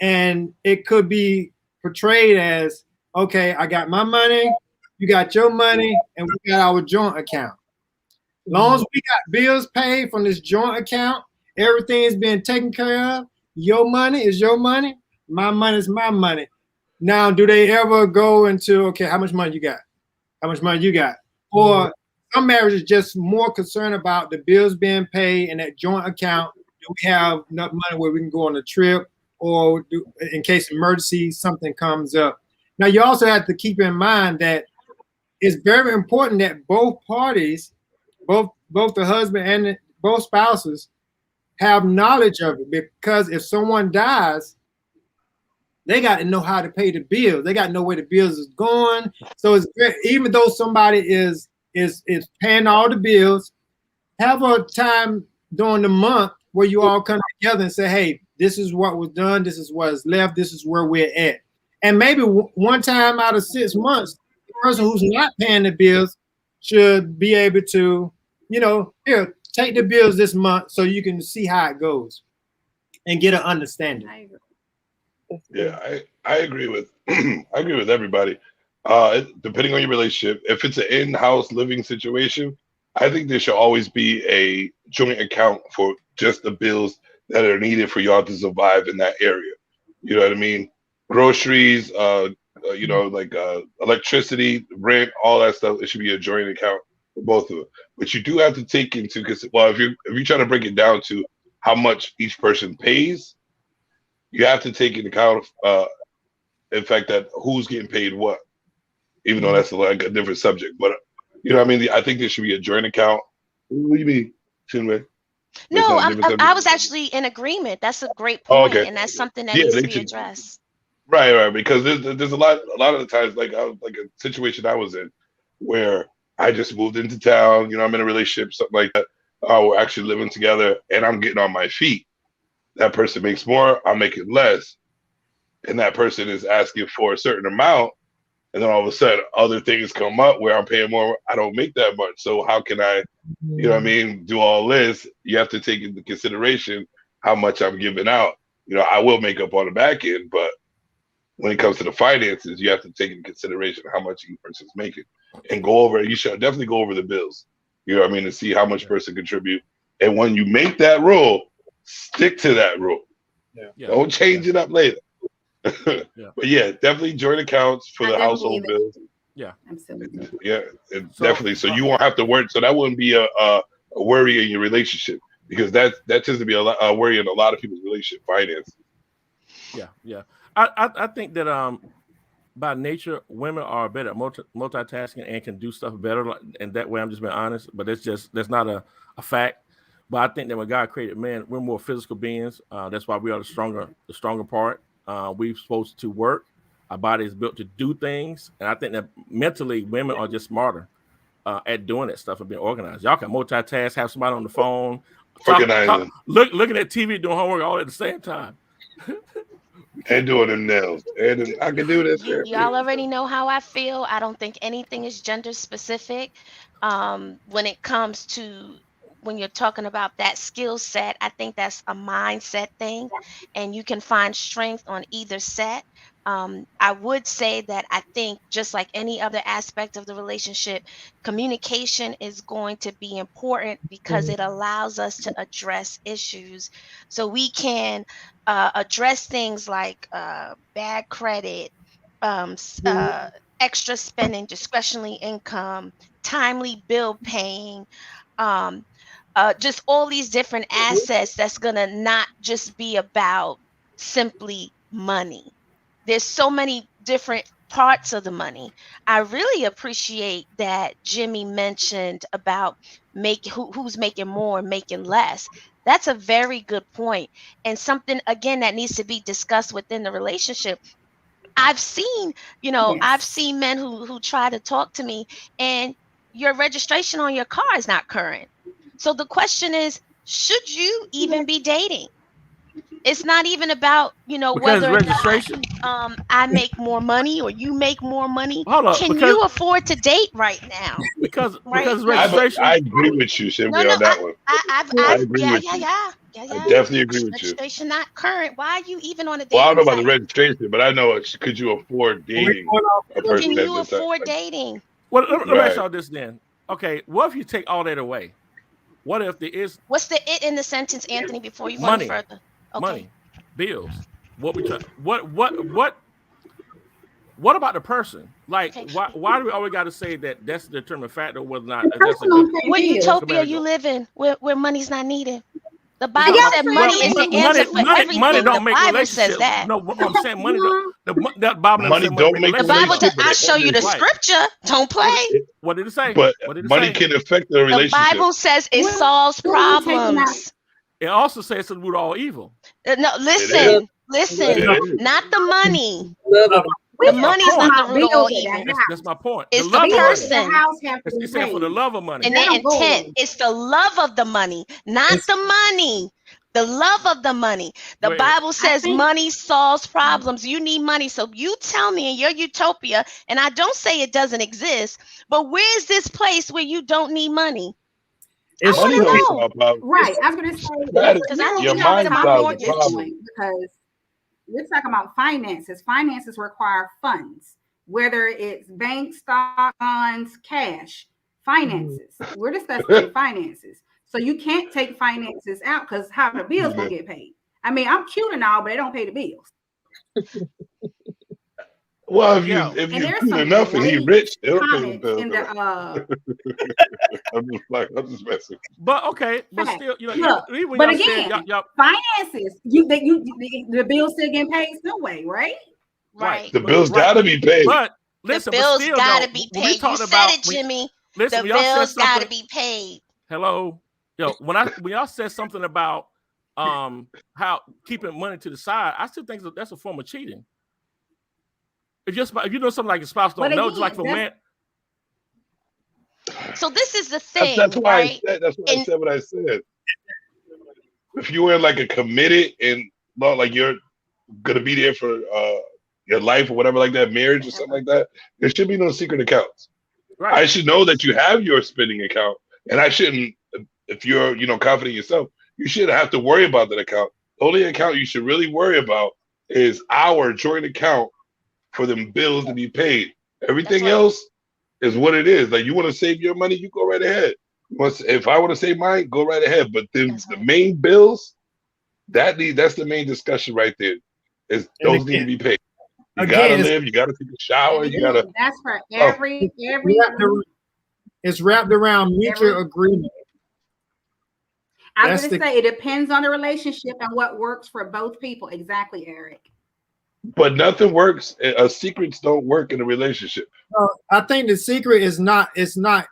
Speaker 1: and it could be portrayed as, okay, I got my money, you got your money, and we got our joint account. As long as we got bills paid from this joint account, everything is being taken care of. Your money is your money, my money is my money. Now, do they ever go into, okay, how much money you got? How much money you got? Or some marriages just more concerned about the bills being paid in that joint account. Do we have enough money where we can go on a trip, or in case of emergency, something comes up? Now, you also have to keep in mind that it's very important that both parties, both the husband and both spouses, have knowledge of it, because if someone dies, they got to know how to pay the bills. They got to know where the bills is going. So it's even though somebody is paying all the bills, have a time during the month where you all come together and say, hey, this is what was done, this is what is left, this is where we're at. And maybe one time out of 6 months, the person who's not paying the bills should be able to, here, take the bills this month so you can see how it goes and get an understanding.
Speaker 2: I agree.
Speaker 6: Yeah, I agree with I agree with everybody. Depending on your relationship, if it's an in-house living situation, I think there should always be a joint account for just the bills that are needed for y'all to survive in that area. You know what I mean? Groceries, like electricity, rent, all that stuff. It should be a joint account for both of them. But you do have to take into if you're trying to break it down to how much each person pays, you have to take into account in fact that who's getting paid what, even though that's like a different subject. But you know what I mean? I think there should be a joint account. What do you mean, Chinwe?
Speaker 7: No, I was actually in agreement. That's a great point,
Speaker 6: okay.
Speaker 7: And that's something that needs to be addressed.
Speaker 6: Right. Because there's a lot of the times, like a situation I was in where I just moved into town. I'm in a relationship, something like that. We're actually living together, and I'm getting on my feet. That person makes more, I'm making less, and that person is asking for a certain amount, and then all of a sudden other things come up where I'm paying more. I don't make that much, so how can I, do all this? You have to take into consideration how much I'm giving out. I will make up on the back end, but when it comes to the finances, you have to take into consideration how much each person's making, and you should definitely go over the bills. To see how much person contribute, and when you make that rule, stick to that rule.
Speaker 1: Yeah.
Speaker 6: Don't change it up later. But yeah, definitely joint accounts for
Speaker 2: I
Speaker 6: the
Speaker 2: definitely
Speaker 6: household
Speaker 2: believe
Speaker 6: bills.
Speaker 4: Yeah.
Speaker 2: Absolutely.
Speaker 6: Yeah,
Speaker 4: So-
Speaker 6: definitely. So you won't have to worry. So that wouldn't be a worry in your relationship, because that tends to be a worry in a lot of people's relationship finance.
Speaker 4: Yeah. I think that by nature, women are better at multitasking and can do stuff better. And that way, I'm just being honest. But that's not a fact. But I think that when God created man, we're more physical beings. That's why we are the stronger part. We're supposed to work. Our body is built to do things, and I think that mentally, women are just smarter at doing that stuff and being organized. Y'all can multitask, have somebody on the phone,
Speaker 6: Organizing.
Speaker 4: looking at TV, doing homework all at the same time.
Speaker 6: And doing them nails. And I can do this.
Speaker 7: Y'all already know how I feel. I don't think anything is gender specific. When it comes to when you're talking about that skill set, I think that's a mindset thing, and you can find strength on either set. I would say that I think just like any other aspect of the relationship, communication is going to be important because it allows us to address issues. So we can address things like bad credit, extra spending, discretionary income, timely bill paying, just all these different assets that's going to not just be about simply money. There's so many different parts of the money. I really appreciate that Jimmy mentioned about who's making more and making less. That's a very good point, and something again that needs to be discussed within the relationship. I've seen, I've seen men who try to talk to me, and your registration on your car is not current. So the question is, should you even be dating? It's not even about,
Speaker 4: Because
Speaker 7: whether
Speaker 4: registration.
Speaker 7: I make more money or you make more money.
Speaker 4: Hold up,
Speaker 7: Can
Speaker 4: because-
Speaker 7: you afford to date right now?
Speaker 4: Because
Speaker 7: Right.
Speaker 4: registration.
Speaker 6: I agree with you, Cynthia, on that one.
Speaker 7: I
Speaker 6: agree with you.
Speaker 7: yeah.
Speaker 6: I definitely agree with you.
Speaker 7: Registration not current. Why are you even on a dating
Speaker 6: Well, I don't know about the
Speaker 7: site?
Speaker 6: registration, but I know could you afford dating a person
Speaker 7: Can
Speaker 6: at
Speaker 7: you
Speaker 6: this time?
Speaker 7: afford dating?
Speaker 4: Well, let me
Speaker 6: Right.
Speaker 4: ask y'all this then. Okay, what if you take all that away? What if there is
Speaker 7: What's the it in the sentence, Anthony, before you go
Speaker 4: Money.
Speaker 7: any further? Okay.
Speaker 4: money, bills? What we try? What about the person? Like,
Speaker 7: Okay.
Speaker 4: why do we always got to say that that's the determining factor whether or not that's a
Speaker 2: Person don't
Speaker 4: good?
Speaker 2: pay
Speaker 7: What
Speaker 2: bills.
Speaker 7: utopia
Speaker 4: Come
Speaker 7: you
Speaker 4: on.
Speaker 7: live in where money's not needed? The Bible
Speaker 2: Yeah,
Speaker 7: said
Speaker 2: but
Speaker 7: money is the answer for everything.
Speaker 4: Money don't
Speaker 7: The
Speaker 4: make
Speaker 7: Bible
Speaker 4: relationships.
Speaker 7: says that.
Speaker 4: No, what I'm saying, money don't. That Bible never
Speaker 6: Money
Speaker 4: said
Speaker 6: don't
Speaker 4: make
Speaker 6: make
Speaker 7: The
Speaker 4: relationships.
Speaker 7: Bible
Speaker 6: relationship,
Speaker 7: said, I show you the
Speaker 4: Right.
Speaker 7: scripture. Don't play.
Speaker 4: What did it say?
Speaker 6: but
Speaker 4: What did it
Speaker 6: money
Speaker 4: say?
Speaker 6: can affect the
Speaker 7: The
Speaker 6: relationship.
Speaker 7: Bible says it
Speaker 2: Well,
Speaker 7: solves
Speaker 2: what are you taking out?
Speaker 7: problems.
Speaker 4: It also says it's the root of all evil.
Speaker 7: No,
Speaker 6: is.
Speaker 7: listen,
Speaker 6: It is.
Speaker 7: not the money.
Speaker 5: Love
Speaker 7: The
Speaker 2: We
Speaker 7: money's
Speaker 2: talking
Speaker 7: not
Speaker 2: about
Speaker 7: the root of all
Speaker 2: bills at
Speaker 7: evil.
Speaker 2: the house.
Speaker 4: That's my point.
Speaker 7: It's
Speaker 4: the
Speaker 7: the
Speaker 4: love of
Speaker 2: Bills
Speaker 4: money.
Speaker 2: at the
Speaker 7: person.
Speaker 2: house have to be
Speaker 4: It said for the
Speaker 2: paid.
Speaker 4: love of money.
Speaker 7: And
Speaker 2: That
Speaker 7: their
Speaker 2: don't go
Speaker 7: intent.
Speaker 2: away.
Speaker 7: It's the love of the money, not
Speaker 1: It's-
Speaker 7: the money. The love of the money. The
Speaker 4: Go ahead.
Speaker 7: Bible says
Speaker 2: think-
Speaker 7: money solves problems. You need money. So you tell me in your utopia, and I don't say it doesn't exist, but where's this place where you don't need money?
Speaker 1: It's
Speaker 7: I wanna
Speaker 6: Money don't
Speaker 7: know.
Speaker 6: solve problems.
Speaker 2: Right. I was going to say
Speaker 6: That is-
Speaker 7: Because I think
Speaker 6: your
Speaker 7: it's
Speaker 6: mind
Speaker 7: more
Speaker 6: solves
Speaker 7: important
Speaker 6: the
Speaker 7: than
Speaker 6: problem.
Speaker 2: because we're talking about finances. Finances require funds, whether it's bank, stock, bonds, cash. Finances. We're discussing finances. So you can't take finances out because how the bills gonna get paid. I mean, I'm cute and all, but they don't pay the bills.
Speaker 6: Well,
Speaker 4: Yeah.
Speaker 6: if
Speaker 2: And
Speaker 6: you're
Speaker 2: there's
Speaker 6: cute
Speaker 2: some
Speaker 6: enough and he
Speaker 2: great
Speaker 6: rich, it'll pay the
Speaker 2: Comments
Speaker 6: bills.
Speaker 2: in the
Speaker 6: I'm just messing.
Speaker 4: But okay, but
Speaker 2: Okay.
Speaker 4: still,
Speaker 2: Look,
Speaker 4: even when
Speaker 2: but
Speaker 4: y'all said
Speaker 2: again,
Speaker 4: y'all
Speaker 2: finances. The bills still getting paid some way, right?
Speaker 7: Right.
Speaker 6: The bills
Speaker 4: Right.
Speaker 6: gotta be paid.
Speaker 4: but listen,
Speaker 7: The bills
Speaker 4: but still,
Speaker 7: gotta
Speaker 4: though,
Speaker 7: be
Speaker 4: when we
Speaker 7: paid. You
Speaker 4: talking
Speaker 7: said
Speaker 4: about
Speaker 7: it, Jimmy.
Speaker 4: listen,
Speaker 7: The
Speaker 4: when y'all said
Speaker 7: bills gotta
Speaker 4: something-
Speaker 7: be paid.
Speaker 4: Hello, when y'all said something about how keeping money to the side, I still think that's a form of cheating. If you know something like your spouse don't
Speaker 2: But
Speaker 4: know, just like
Speaker 2: again,
Speaker 4: for man,
Speaker 7: So this is the thing,
Speaker 6: That's why
Speaker 7: right?
Speaker 6: I
Speaker 7: And-
Speaker 6: said what I said. If you were like a committed and not like you're gonna be there for your life or whatever like that, marriage or something like that, there should be no secret accounts.
Speaker 4: right?
Speaker 6: I should know that you have your spending account, and I shouldn't. If you're confident in yourself, you shouldn't have to worry about that account. The only account you should really worry about is our joint account for them bills to be paid. Everything
Speaker 7: right.
Speaker 6: else is what it is. Like you want to save your money, you go right ahead. If I want to save mine, go right ahead. But then
Speaker 7: That's
Speaker 6: the
Speaker 7: right.
Speaker 6: main bills, that's the main discussion right there. Those
Speaker 1: And
Speaker 6: need to be paid. You
Speaker 1: again,
Speaker 6: gotta
Speaker 1: it's-
Speaker 6: live. You gotta take a shower. You gotta.
Speaker 2: That's for every
Speaker 1: It's wrapped around mutual
Speaker 2: Every-
Speaker 1: agreement.
Speaker 2: I
Speaker 1: That's
Speaker 2: was
Speaker 1: the-
Speaker 2: gonna say it depends on the relationship and what works for both people. Exactly, Eric.
Speaker 6: But nothing works. Secrets don't work in a relationship.
Speaker 1: I think the secret is not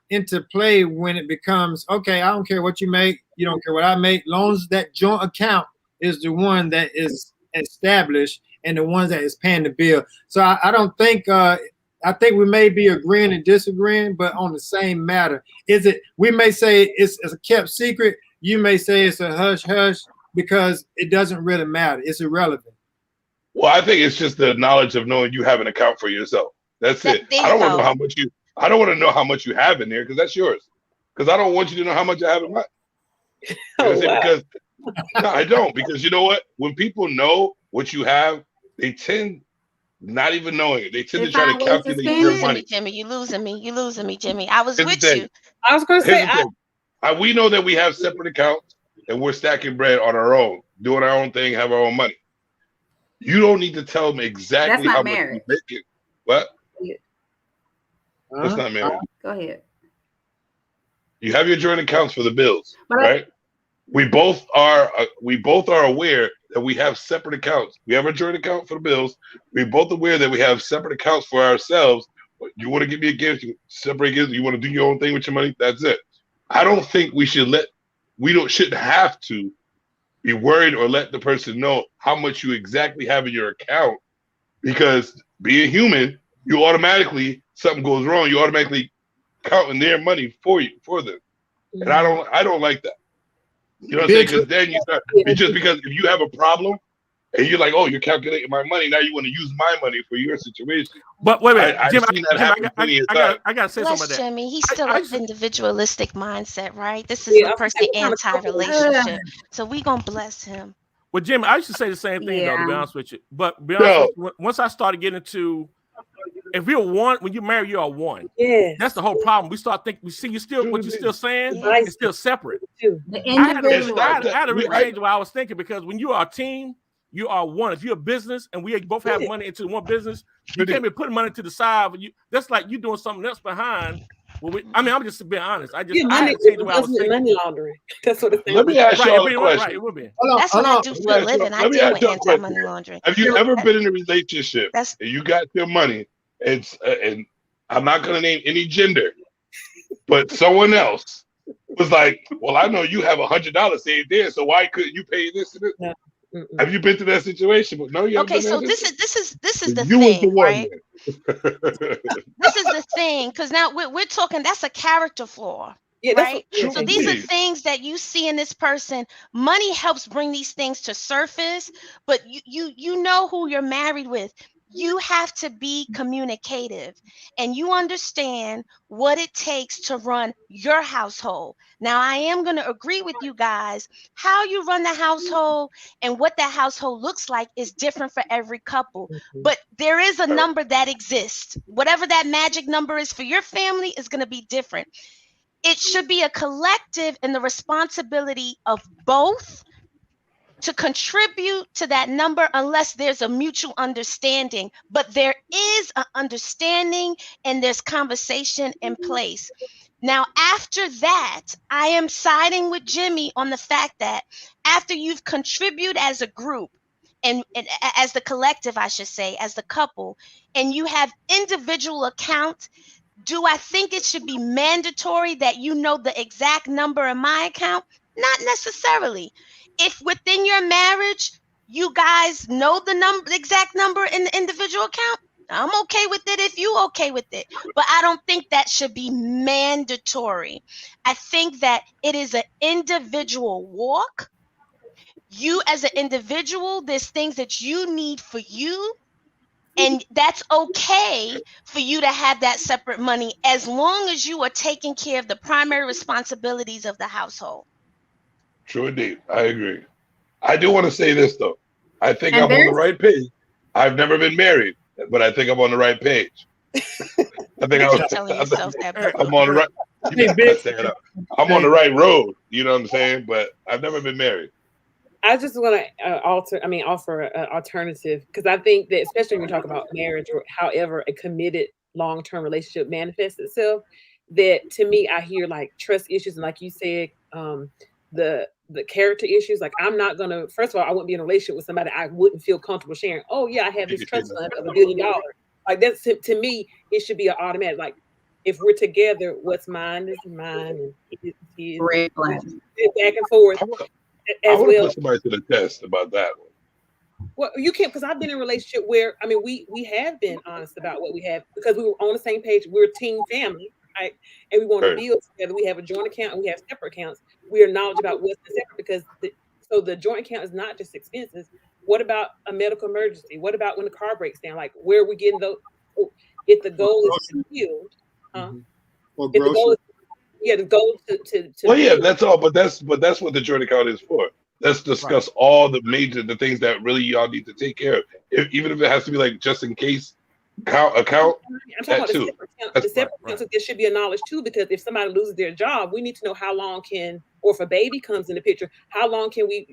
Speaker 1: into play when it becomes okay. I don't care what you make. You don't care what I make. Long as that joint account is the one that is established and the one that is paying the bill. So I don't think. I think we may be agreeing and disagreeing, but on the same matter. Is it? We may say it's a kept secret. You may say it's a hush hush because it doesn't really matter. It's irrelevant.
Speaker 6: Well, I think it's just the knowledge of knowing you have an account for yourself. That's it.
Speaker 7: There
Speaker 6: I don't
Speaker 7: you
Speaker 6: want to
Speaker 7: go.
Speaker 6: know how much you. I don't want to know how much you have in there because that's yours. Because I don't want you to know how much I have in mine. You know what I'm saying? Because no, I don't. Because you know what? When people know what you have, they tend not even knowing it. They tend
Speaker 2: They
Speaker 6: to try to
Speaker 2: find ways to
Speaker 6: calculate
Speaker 2: spend
Speaker 6: your
Speaker 2: it.
Speaker 6: money.
Speaker 7: Jimmy, you losing me. You losing me, Jimmy. I was
Speaker 6: Here's the
Speaker 7: with
Speaker 6: thing.
Speaker 7: you.
Speaker 5: I was going to
Speaker 6: Here's
Speaker 5: say,
Speaker 6: the thing. We know that we have separate accounts and we're stacking bread on our own, doing our own thing, have our own money. You don't need to tell them exactly
Speaker 2: That's not
Speaker 6: how much
Speaker 2: marriage.
Speaker 6: you make it. What? That's
Speaker 1: Huh?
Speaker 6: not marriage.
Speaker 2: Go ahead.
Speaker 6: You have your joint accounts for the bills,
Speaker 2: But
Speaker 6: right? We both are aware that we have separate accounts. We have a joint account for the bills. We're both aware that we have separate accounts for ourselves. You want to give me a gift, you separate gifts. You want to do your own thing with your money. That's it. I don't think we shouldn't have to be worried or let the person know how much you exactly have in your account, because being human, you automatically, something goes wrong, you automatically counting their money for them. And I don't like that. You know what I'm saying? Because then you start, it's just because if you have a problem and you're like, oh, you're calculating my money, now you want to use my money for your situation.
Speaker 4: But wait a minute,
Speaker 6: I've
Speaker 4: Jim,
Speaker 6: seen that happen plenty of times.
Speaker 4: I got to say something about
Speaker 7: Bless
Speaker 4: that.
Speaker 7: Jimmy. He's still
Speaker 4: I
Speaker 7: an
Speaker 4: just-
Speaker 7: individualistic mindset, right? This is
Speaker 5: Yeah,
Speaker 7: a person
Speaker 5: I'm a couple.
Speaker 7: anti-relationship. So we gonna bless him.
Speaker 4: Well, Jim, I used to say the same thing though, to be
Speaker 2: Yeah.
Speaker 4: honest with you. But to be honest with you, once I started getting into, if you're one, when you marry, you are one.
Speaker 5: Yeah.
Speaker 4: That's the whole problem. We start thinking, we see you still, what you're still saying,
Speaker 7: Yeah.
Speaker 4: it's still separate.
Speaker 5: Too.
Speaker 2: The
Speaker 4: I had to
Speaker 2: individual.
Speaker 6: not
Speaker 4: I had to really
Speaker 6: I-
Speaker 4: change what I was thinking, because when you are a team, you are one. If you're a business and we both have money into one business, you can't be putting money to the side. But that's like you doing something else behind. I'm just being honest. I
Speaker 5: Yeah,
Speaker 4: had
Speaker 5: money,
Speaker 4: to change the way I was
Speaker 5: investment,
Speaker 4: thinking.
Speaker 5: money laundering. That's what it's
Speaker 6: Let me ask
Speaker 4: Right,
Speaker 6: y'all a
Speaker 4: right,
Speaker 6: question.
Speaker 4: it would be.
Speaker 7: That's what I do
Speaker 6: Let
Speaker 7: for
Speaker 6: me
Speaker 7: a
Speaker 6: ask you-
Speaker 7: living. I
Speaker 6: let me
Speaker 7: deal
Speaker 6: ask
Speaker 7: with
Speaker 6: you a question.
Speaker 7: anti-money laundering.
Speaker 6: Have you ever been in a relationship
Speaker 7: That's
Speaker 6: and you got your money, and I'm not going to name any gender, but someone else was like, well, I know you have $100 saved there, so why couldn't you pay this and this?
Speaker 5: No. Mm-mm.
Speaker 6: Have you been to that situation? But no, you haven't
Speaker 7: okay.
Speaker 6: been
Speaker 7: So
Speaker 6: in that
Speaker 7: this is the
Speaker 6: You was the
Speaker 7: thing,
Speaker 6: one
Speaker 7: right?
Speaker 6: then.
Speaker 7: This is the thing, because now we're talking. That's a character flaw.
Speaker 5: Yeah, that's
Speaker 7: Right.
Speaker 5: what,
Speaker 7: So these are
Speaker 6: Indeed.
Speaker 7: things that you see in this person. Money helps bring these things to surface, but you know who you're married with. You have to be communicative and you understand what it takes to run your household. Now, I am going to agree with you guys. How you run the household and what that household looks like is different for every couple. But there is a number that exists. Whatever that magic number is for your family is going to be different. It should be a collective and the responsibility of both to contribute to that number unless there's a mutual understanding. But there is an understanding and there's conversation in place. Now, after that, I am siding with Jimmy on the fact that after you've contributed as a group, and as the collective, I should say, as the couple, and you have individual accounts, do I think it should be mandatory that you know the exact number in my account? Not necessarily. If within your marriage, you guys know the exact number in the individual account, I'm okay with it if you okay with it. But I don't think that should be mandatory. I think that it is an individual walk. You as an individual, there's things that you need for you. And that's okay for you to have that separate money as long as you are taking care of the primary responsibilities of the household.
Speaker 6: True indeed. I agree. I do want to say this, though. I think
Speaker 2: And
Speaker 6: I'm on the
Speaker 2: there's-
Speaker 6: right page. I've never been married, but I think I'm on the right page. I think
Speaker 7: You're telling yourself that.
Speaker 6: I'm on the right. You better not say it up. I'm on the right road. You know what I'm saying? But I've never been married.
Speaker 5: I just want to offer an alternative, because I think that, especially when we talk about marriage or however a committed long-term relationship manifests itself, that to me, I hear like trust issues. And like you said, the character issues. Like, I'm not going to, first of all, I wouldn't be in a relationship with somebody I wouldn't feel comfortable sharing. Oh yeah, I have this trust fund of $1 billion. Like, that's, to me, it should be an automatic. Like, if we're together, what's mine is mine, and his
Speaker 2: Red flag.
Speaker 5: back and forth.
Speaker 6: I want to put somebody to the test about that one.
Speaker 5: Well, you can't, because I've been in a relationship where, I mean, we have been honest about what we have, because we were on the same page. We're a team family, right? And we want to build together. We have a joint account and we have separate accounts. We are knowledgeable about what's separate, because the joint account is not just expenses. What about a medical emergency? What about when the car breaks down? Like, where are we getting those? If the goal is to build,
Speaker 1: Or
Speaker 5: if the goal is, the goal to
Speaker 6: well, yeah, that's all. But that's what the joint account is for. Let's discuss all the things that really y'all need to take care of. Even if it has to be like just in case account.
Speaker 5: I'm talking about
Speaker 6: too.
Speaker 5: The separate account. So there should be a knowledge too, because if somebody loses their job, we need to know how long or if a baby comes in the picture, how long can we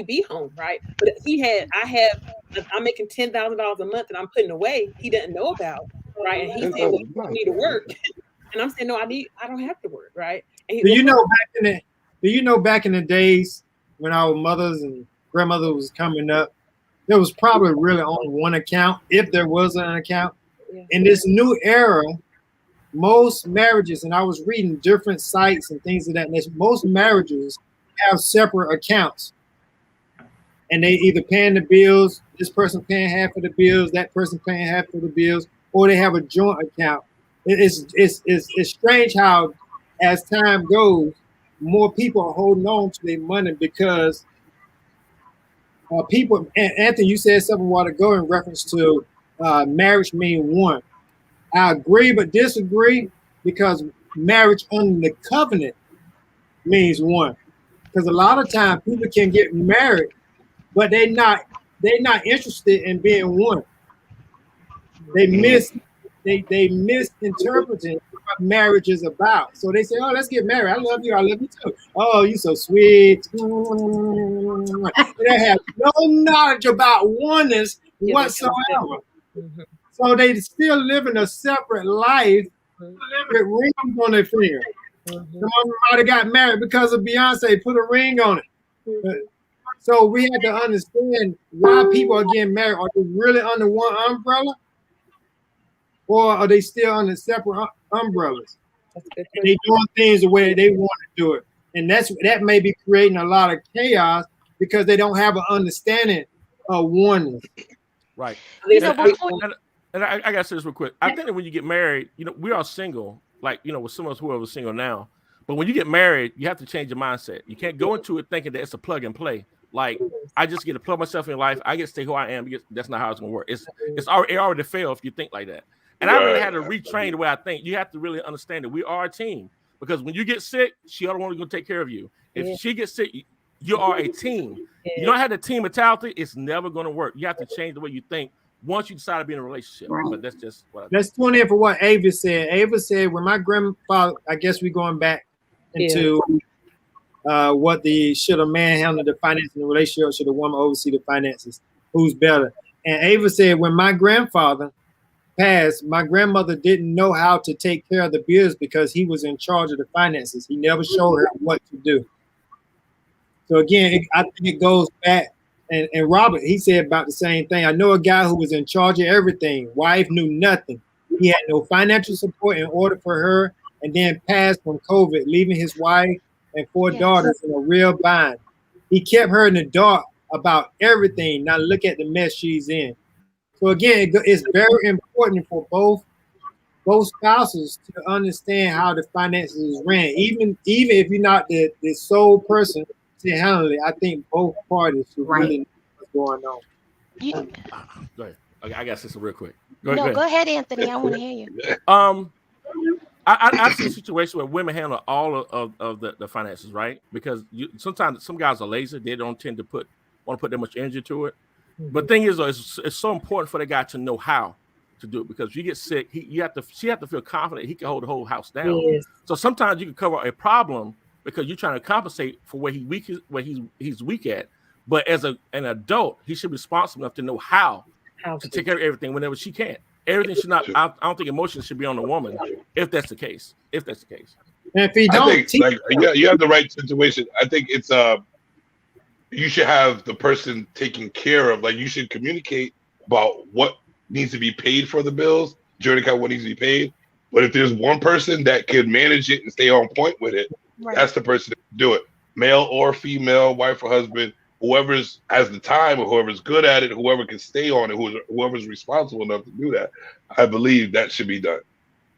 Speaker 5: be home, right? But if I'm making $10,000 a month and I'm putting away, he doesn't know about, right? And he's saying, well, you need to work. And I'm saying, no, I don't have to work, right? And
Speaker 1: Do you know back in the days when our mothers and grandmothers was coming up, there was probably really only one account, if there was an account.
Speaker 5: Yeah.
Speaker 1: In this new era, most marriages, and I was reading different sites and things of that nature, most marriages have separate accounts. And they either paying the bills, this person paying half of the bills, that person paying half of the bills, or they have a joint account. It's strange how, as time goes, more people are holding on to their money because people. And Anthony, you said something a while ago in reference to marriage being one. I agree, but disagree, because marriage under the covenant means one. Because a lot of times people can get married, but they're not interested in being one. They misinterpreting what marriage is about. So they say, "Oh, let's get married. I love you. I love you too. Oh, you so sweet." They have no knowledge about oneness whatsoever. So they still living a separate life with rings on their finger. Somebody got married because of Beyonce, put a ring on it. So we had to understand why people are getting married. Are they really under one umbrella? Or are they still under separate umbrellas? And they doing things the way they want to do it. And that may be creating a lot of chaos because they don't have an understanding of oneness.
Speaker 4: Right.
Speaker 7: So
Speaker 4: I got to say this real quick. I think that when you get married, we are single, like, with some of us who are single now. But when you get married, you have to change your mindset. You can't go into it thinking that it's a plug and play. Like, I just get to plug myself in life. I get to stay who I am. That's not how it's going to work. It already failed if you think like that. And I really had to retrain the way I think. You have to really understand that we are a team. Because when you get sick, she ought to want to go take care of you. If she gets sick, you are a team. You don't have the team mentality, it's never going to work. You have to change the way you think once you decide to be in a relationship.
Speaker 1: Right.
Speaker 4: But that's just what I think.
Speaker 1: Let's tune in for what Ava said. Ava said, when my grandfather, I guess we're going back into what should a man handle the finances in the relationship, or should a woman oversee the finances? Who's better? And Ava said, when my grandfather passed, my grandmother didn't know how to take care of the bills because he was in charge of the finances. He never showed her what to do. So again, I think it goes back. And Robert, he said about the same thing. I know a guy who was in charge of everything. Wife knew nothing. He had no financial support in order for her, and then passed from COVID, leaving his wife and 4 daughters in a real bind. He kept her in the dark about everything. Now look at the mess she's in. So again, it's very important for both spouses to understand how the finances is ran. Even if you're not the sole person to handle it, I think both parties should really know what's going on.
Speaker 4: Go ahead. Okay, I got this real quick.
Speaker 7: Go ahead, Anthony. I want to hear you.
Speaker 4: I've seen situations where women handle all of the finances, right? Because sometimes some guys are lazy; they don't tend to want to put that much energy to it. But the thing is, though, it's so important for the guy to know how to do it, because if you get sick, she have to feel confident he can hold the whole house down. Yes. So sometimes you can cover a problem because you're trying to compensate for where he's weak at. But as an adult, he should be responsible enough to know how to take care of everything whenever she can. Everything should not. I don't think emotions should be on the woman if that's the case. If that's the case.
Speaker 1: And if he don't,
Speaker 6: I think like you have the right situation. I think it's you should have the person taking care of. Like you should communicate about what needs to be paid for the bills, joint account, what needs to be paid. But if there's one person that can manage it and stay on point with it, that's the person that can do it. Male or female, wife or husband, whoever's has the time or whoever's good at it, whoever can stay on it, whoever's responsible enough to do that, I believe that should be done.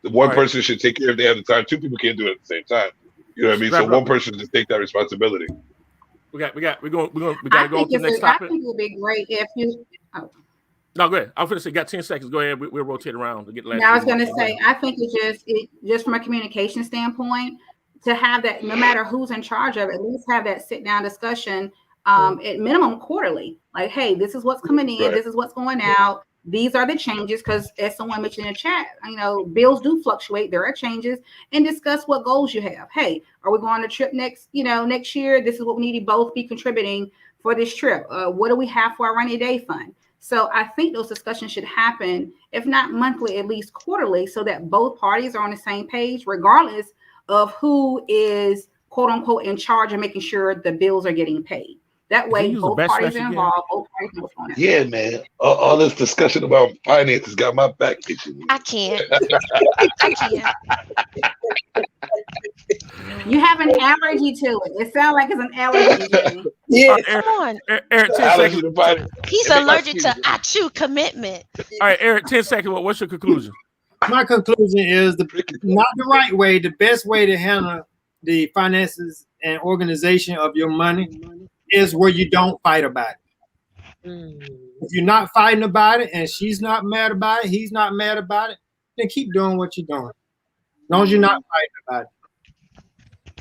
Speaker 6: The one person should take care if they have the time. Two people can't do it at the same time. You know what I mean? So one person should take that responsibility.
Speaker 4: We gotta go on to the next topic.
Speaker 2: I think it would be great if you. Oh.
Speaker 4: No, go ahead. I'm gonna say, got 10 seconds. Go ahead. We'll rotate around to get last.
Speaker 2: Now, I was gonna say, I think it just from a communication standpoint, to have that, no matter who's in charge of it, at least have that sit down discussion at minimum quarterly. Like, hey, this is what's coming in, this is what's going out. These are the changes, because as someone mentioned in the chat, you know, bills do fluctuate. There are changes, and discuss what goals you have. Hey, are we going on a trip next year? This is what we need to both be contributing for this trip. What do we have for our rainy day fund? So I think those discussions should happen, if not monthly, at least quarterly, so that both parties are on the same page, regardless of who is quote unquote in charge of making sure the bills are getting paid. That way, both parties are involved. Both parties know what's going on.
Speaker 6: Yeah, man. All this discussion about finances got my back itching.
Speaker 7: I can't. I can't.
Speaker 2: You have an allergy to it. It sounds like it's an allergy.
Speaker 7: Yeah, come on.
Speaker 4: Eric, 10 seconds.
Speaker 7: He's allergic to achoo commitment.
Speaker 4: All right, Eric, 10 seconds. What's your conclusion?
Speaker 1: My conclusion is not the right way. The best way to handle the finances and organization of your money is where you don't fight about it. If you're not fighting about it and she's not mad about it, he's not mad about it, then keep doing what you're doing. As long as you're not fighting about it.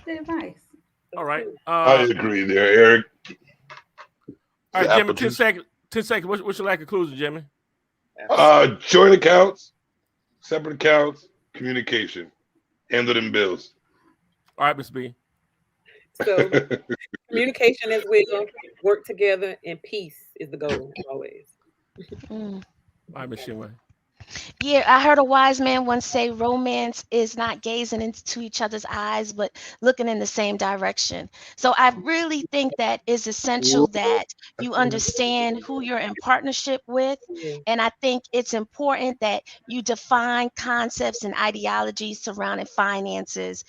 Speaker 2: Good advice.
Speaker 4: All right.
Speaker 6: I agree there, Eric.
Speaker 4: All right, Jimmy, 10 seconds. 10 seconds. What's your conclusion, Jimmy?
Speaker 6: Joint accounts, separate accounts, communication, handle them bills.
Speaker 4: All right, Ms. B.
Speaker 5: So communication as well, work together, and peace is the goal always.
Speaker 4: All right, Ms. Shinway.
Speaker 7: Yeah, I heard a wise man once say romance is not gazing into each other's eyes, but looking in the same direction. So I really think that is essential that you understand who you're in partnership with. And I think it's important that you define concepts and ideologies surrounding finances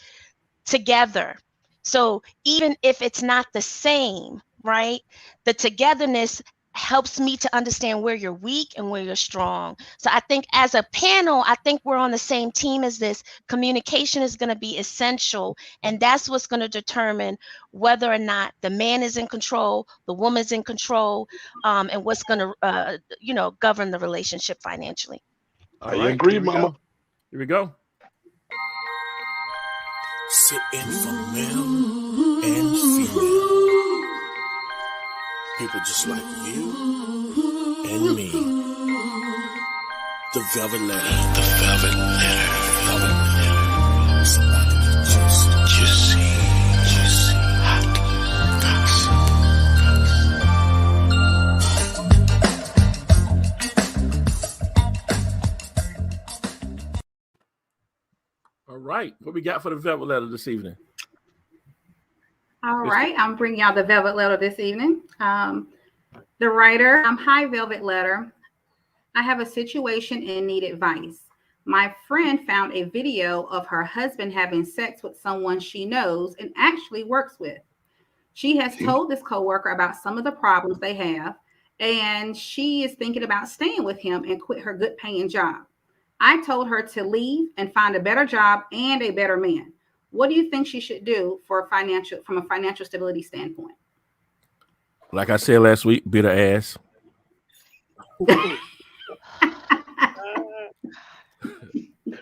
Speaker 7: together. So even if it's not the same, right, the togetherness helps me to understand where you're weak and where you're strong. So I think as a panel, I think we're on the same team as this. Communication is going to be essential, and that's what's going to determine whether or not the man is in control, the woman's in control, and what's going to, govern the relationship financially.
Speaker 6: I agree, Mama.
Speaker 4: Here we go.
Speaker 8: Sitting for male and female. People just like you and me. The Velvet Letter. The Velvet Letter. Velvet Letter. Somebody that juicy, hot,
Speaker 4: All right. What we got for the Velvet Letter this evening?
Speaker 2: All right, I'm bringing y'all the Velvet Letter this evening. The writer, hi Velvet Letter. I have a situation and need advice. My friend found a video of her husband having sex with someone she knows and actually works with. She has told this coworker about some of the problems they have, and she is thinking about staying with him and quit her good paying job. I told her to leave and find a better job and a better man. What do you think she should do from a financial stability standpoint?
Speaker 4: Like I said last week, beat her ass.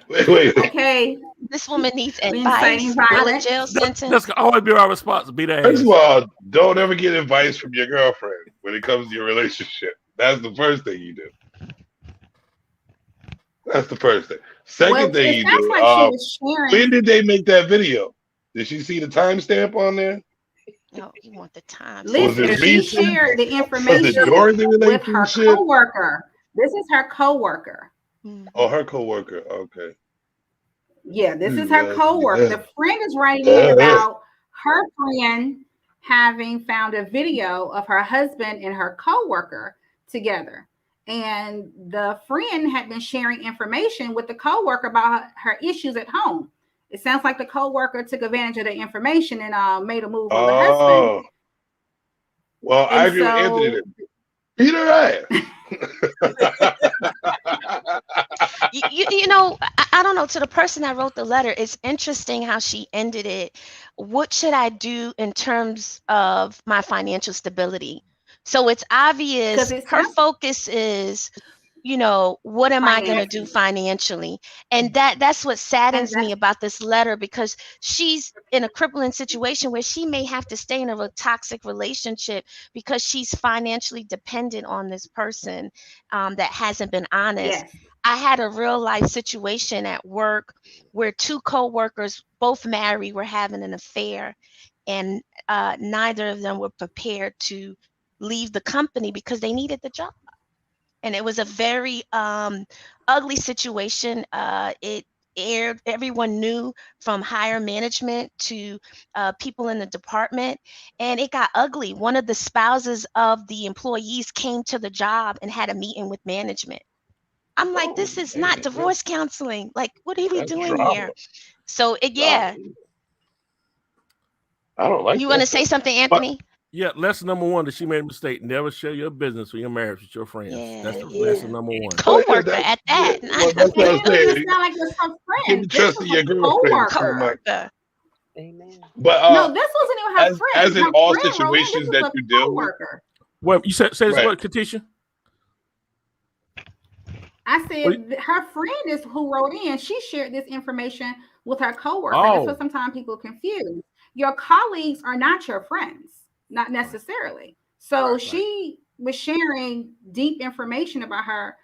Speaker 6: Wait.
Speaker 2: Okay.
Speaker 7: This woman needs advice, not a jail sentence.
Speaker 4: That's always be our response, beat her ass.
Speaker 6: First of all, don't ever get advice from your girlfriend when it comes to your relationship. That's the first thing you do. That's the first thing. Second thing you do. When did they make that video? Did she see the timestamp on there?
Speaker 7: No, you want the time.
Speaker 6: Was it
Speaker 2: Listen, she
Speaker 6: recent?
Speaker 2: shared the
Speaker 6: Was it
Speaker 2: information
Speaker 6: during the
Speaker 2: with her
Speaker 6: relationship?
Speaker 2: coworker. This is her coworker.
Speaker 7: Mhm.
Speaker 6: Oh, her coworker. Okay.
Speaker 2: Yeah, this is her
Speaker 6: Yeah,
Speaker 2: coworker.
Speaker 6: yeah.
Speaker 2: The friend is writing in about her friend having found a video of her husband and her coworker together. And the friend had been sharing information with the coworker about her issues at home. It sounds like the coworker took advantage of the information and made a move on the husband.
Speaker 6: Oh. Well, I
Speaker 2: And
Speaker 6: agree with Anthony.
Speaker 2: so
Speaker 6: Then. Peter Ryan.
Speaker 7: You know, I don't know. To the person that wrote the letter, it's interesting how she ended it. What should I do in terms of my financial stability? So it's obvious
Speaker 2: 'Cause it's
Speaker 7: her
Speaker 2: not-
Speaker 7: focus is, you know, what am I going to do financially? And that's what saddens me about this letter, because she's in a crippling situation where she may have to stay in a toxic relationship because she's financially dependent on this person that hasn't been honest.
Speaker 2: yes.
Speaker 7: I had a real life situation at work where two coworkers, both married, were having an affair, and neither of them were prepared to leave the company because they needed the job. And it was a very ugly situation. It aired, everyone knew, from higher management to people in the department, and it got ugly. One of the spouses of the employees came to the job and had a meeting with management. I'm like, this is not divorce counseling. Like, what are we
Speaker 6: That's
Speaker 7: doing
Speaker 6: drama.
Speaker 7: here? So yeah.
Speaker 6: I don't like
Speaker 7: You
Speaker 6: that
Speaker 7: want to
Speaker 6: stuff.
Speaker 7: say something, Anthony?
Speaker 4: Yeah, lesson number one that she made a mistake. Never share your business or your marriage with your friends. That's the lesson number one.
Speaker 7: Coworker at that.
Speaker 6: Well, that's what I'm
Speaker 2: It
Speaker 6: saying.
Speaker 2: doesn't sound like it's her
Speaker 6: You
Speaker 2: friend.
Speaker 6: can
Speaker 2: This
Speaker 6: trust
Speaker 2: was
Speaker 6: your
Speaker 2: a
Speaker 6: girlfriend.
Speaker 2: coworker.
Speaker 5: Amen.
Speaker 6: But
Speaker 2: No, this wasn't even her friend.
Speaker 6: as in
Speaker 2: Her
Speaker 6: all
Speaker 2: friend wrote in,
Speaker 6: situations
Speaker 2: this was
Speaker 6: that
Speaker 2: a
Speaker 6: you deal with.
Speaker 2: coworker.
Speaker 4: Well, you said
Speaker 6: Right.
Speaker 4: what, Katisha?
Speaker 2: I
Speaker 4: What-
Speaker 2: said her friend is who wrote in. She shared this information with her coworker.
Speaker 4: Oh.
Speaker 2: That's what sometimes people confuse. Your colleagues are not your friends, not necessarily. So she was sharing deep information about her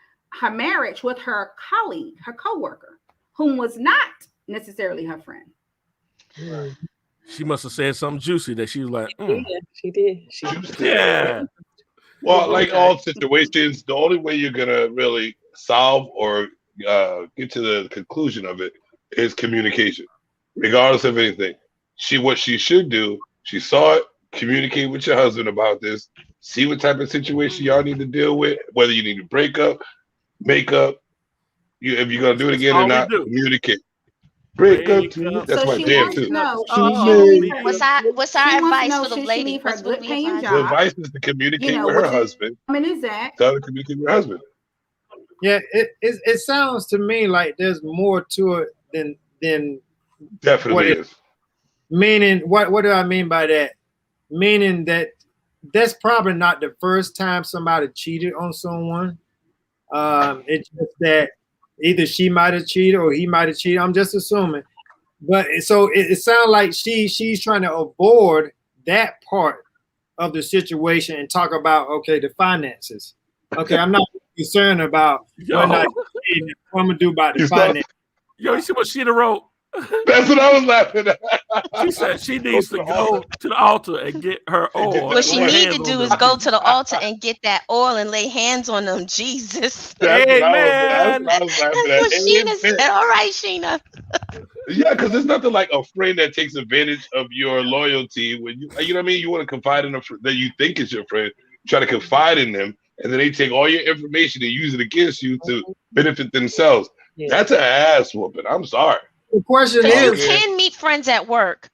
Speaker 2: marriage with her colleague, her coworker, whom was not necessarily her friend.
Speaker 4: She must have said something juicy that she was like,
Speaker 5: Yeah, she did. She
Speaker 4: yeah.
Speaker 6: Well, like all situations, the only way you're gonna really solve or get to the conclusion of it is communication, regardless of anything. What she should do, she saw it, communicate with your husband about this, see what type of situation y'all need to deal with, whether you need to break up, make up, if you're gonna do it
Speaker 4: That's
Speaker 6: again
Speaker 4: all
Speaker 6: or
Speaker 4: we
Speaker 6: not,
Speaker 4: do.
Speaker 6: communicate. Break up to
Speaker 4: up.
Speaker 6: that's
Speaker 2: So
Speaker 6: my
Speaker 2: she
Speaker 6: jam
Speaker 2: wants to
Speaker 6: too.
Speaker 2: know,
Speaker 7: What's our
Speaker 2: She wants to
Speaker 7: advice
Speaker 2: know,
Speaker 7: for the
Speaker 2: should she
Speaker 7: ladies?
Speaker 2: leave her
Speaker 7: What's what
Speaker 2: good
Speaker 7: we
Speaker 2: paying
Speaker 7: advise?
Speaker 6: The
Speaker 2: job?
Speaker 6: advice is to communicate
Speaker 2: You know,
Speaker 6: with her
Speaker 2: which is-
Speaker 6: husband.
Speaker 2: Is that
Speaker 6: Tell her to communicate with her husband.
Speaker 1: Yeah, it sounds to me like there's more to it than
Speaker 6: Definitely
Speaker 1: What
Speaker 6: is.
Speaker 1: meaning. What do I mean by that? Meaning that that's probably not the first time somebody cheated on someone. It's just that either she might have cheated or he might have cheated. I'm just assuming. But so it sounds like she's trying to avoid that part of the situation and talk about, okay, the finances. Okay, I'm not concerned about what I'm gonna do about the finance.
Speaker 4: Yo, you see what she wrote?
Speaker 6: That's what I was laughing at.
Speaker 4: She said she needs to go to the altar and get her oil.
Speaker 7: What she
Speaker 4: Lay
Speaker 7: need
Speaker 4: hands
Speaker 7: to
Speaker 4: on
Speaker 7: do is
Speaker 4: them.
Speaker 7: go to the altar and get that oil and lay hands on them. Jesus.
Speaker 6: That's what
Speaker 4: Amen.
Speaker 6: I was laughing
Speaker 7: That's what
Speaker 6: at.
Speaker 7: Sheena
Speaker 6: Amen.
Speaker 7: said. All right, Sheena.
Speaker 6: Yeah, because there's nothing like a friend that takes advantage of your loyalty when you know what I mean. You want to confide in a friend that you think is your friend. You try to confide in them, and then they take all your information and use it against you to benefit themselves.
Speaker 5: Yeah.
Speaker 6: That's an ass whooping. I'm sorry.
Speaker 1: The question
Speaker 7: Because you
Speaker 1: is,
Speaker 7: can meet friends at work.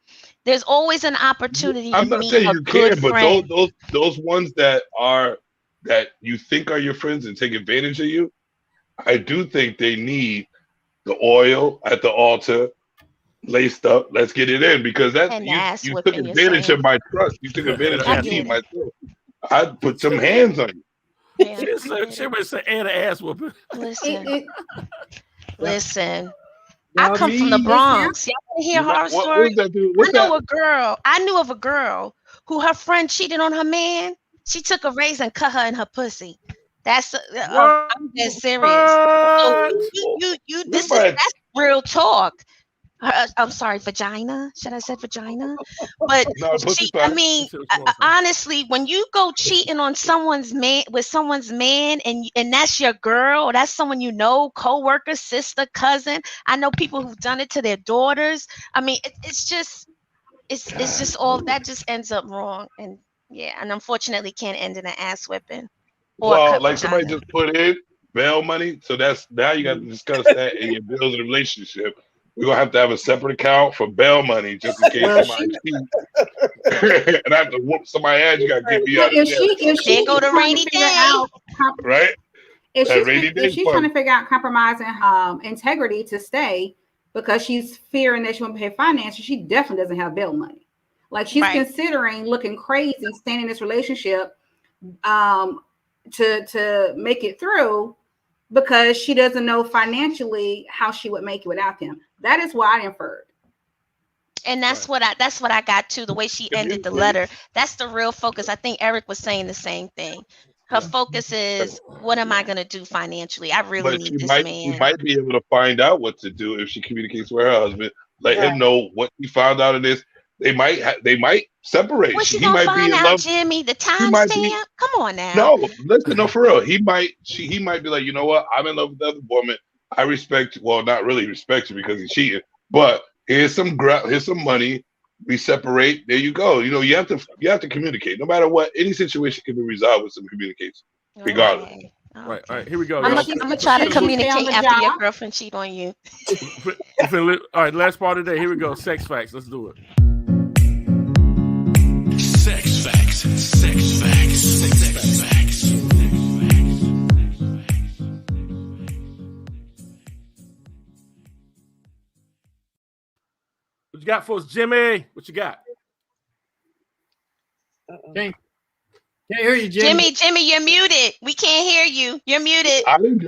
Speaker 7: There's always an opportunity
Speaker 6: I'm
Speaker 7: to
Speaker 6: not
Speaker 7: meet
Speaker 6: saying
Speaker 7: a
Speaker 6: you
Speaker 7: good
Speaker 6: can, but
Speaker 7: friend.
Speaker 6: those ones that you think are your friends and take advantage of you, I do think they need the oil at the altar laced up. Let's get it in because
Speaker 7: And the ass
Speaker 6: you took
Speaker 7: whipping, you're
Speaker 6: advantage
Speaker 7: saying.
Speaker 6: of my trust. You took advantage
Speaker 7: I
Speaker 6: of me,
Speaker 7: get it.
Speaker 6: myself. I'd put some hands on you.
Speaker 7: Yeah,
Speaker 4: She would say, and an ass whooping.
Speaker 7: listen,
Speaker 2: it,
Speaker 7: listen.
Speaker 6: I
Speaker 7: I come from the
Speaker 6: mean,
Speaker 7: Bronx. Y'all want to hear a horror
Speaker 6: What
Speaker 7: story?
Speaker 6: does that do?
Speaker 7: I
Speaker 6: What's
Speaker 7: know
Speaker 6: that?
Speaker 7: a girl. I knew of a girl who her friend cheated on her man. She took a razor and cut her in her pussy. That's I'm dead serious. So
Speaker 4: What?
Speaker 7: you this is that's real talk. I'm sorry, vagina. Should I say vagina? But
Speaker 6: No, pussy
Speaker 7: I
Speaker 6: fine.
Speaker 7: mean,
Speaker 4: That's what you want to say.
Speaker 7: honestly, when you go cheating on someone's man with someone's man, and that's your girl, or that's someone you know, coworker, sister, cousin. I know people who've done it to their daughters. I mean, it's just all that just ends up wrong, and yeah, and unfortunately can't end in an ass whipping or a
Speaker 6: Well,
Speaker 7: cut
Speaker 6: like somebody
Speaker 7: vagina.
Speaker 6: just put in bail money, so that's now you got to discuss that in your bills and relationship. We're gonna have a separate account for bail money just in case
Speaker 2: Well,
Speaker 6: somebody cheats. And I have to whoop somebody ass. You got to get me
Speaker 2: Well,
Speaker 6: out of jail,
Speaker 2: if she
Speaker 7: There go the
Speaker 2: trying to
Speaker 7: rainy
Speaker 2: figure
Speaker 7: day.
Speaker 2: out
Speaker 6: right?
Speaker 2: if
Speaker 6: That rainy
Speaker 2: she's
Speaker 6: day
Speaker 2: trying
Speaker 6: fund.
Speaker 2: to figure out compromising integrity to stay because she's fearing that she won't pay finances, she definitely doesn't have bail money. Like she's
Speaker 7: Right.
Speaker 2: considering looking crazy, staying in this relationship to make it through because she doesn't know financially how she would make it without him. That is what I inferred.
Speaker 7: And that's what I got too. The way she ended the letter, that's the real focus. I think Eric was saying the same thing. Her focus is, what am I gonna do financially? I really
Speaker 6: But
Speaker 7: need
Speaker 6: she
Speaker 7: this
Speaker 6: might
Speaker 7: man.
Speaker 6: be able to find out what to do if she communicates with her husband. Let him know what he found out of this. They might separate.
Speaker 7: What's she
Speaker 6: He
Speaker 7: gonna
Speaker 6: might be
Speaker 7: find
Speaker 6: in
Speaker 7: out,
Speaker 6: love.
Speaker 7: Jimmy? The
Speaker 6: might be-
Speaker 7: timestamp? Come on now.
Speaker 6: No, listen, no, for real. He might be like, you know what? I'm in love with the other woman. I respect. Well, not really respect you because he's cheating. But here's some money. We separate. There you go. You know, you have to communicate. No matter what, any situation can be resolved with some communication, regardless.
Speaker 7: Okay.
Speaker 4: Right, all right, here we go.
Speaker 7: I'm
Speaker 4: y'all.
Speaker 7: gonna try to
Speaker 2: Should she stay on
Speaker 7: communicate
Speaker 2: the
Speaker 7: after your
Speaker 2: job?
Speaker 7: girlfriend cheat on you.
Speaker 4: All right, last part of the day. Here we go. Sex facts. Let's do it.
Speaker 8: Sex facts. Sex facts. Sex facts.
Speaker 4: What you got for us, Jimmy? What you got?
Speaker 1: Can't hear you, Jimmy.
Speaker 7: Jimmy, you're muted. We can't hear you. You're muted.
Speaker 6: I didn't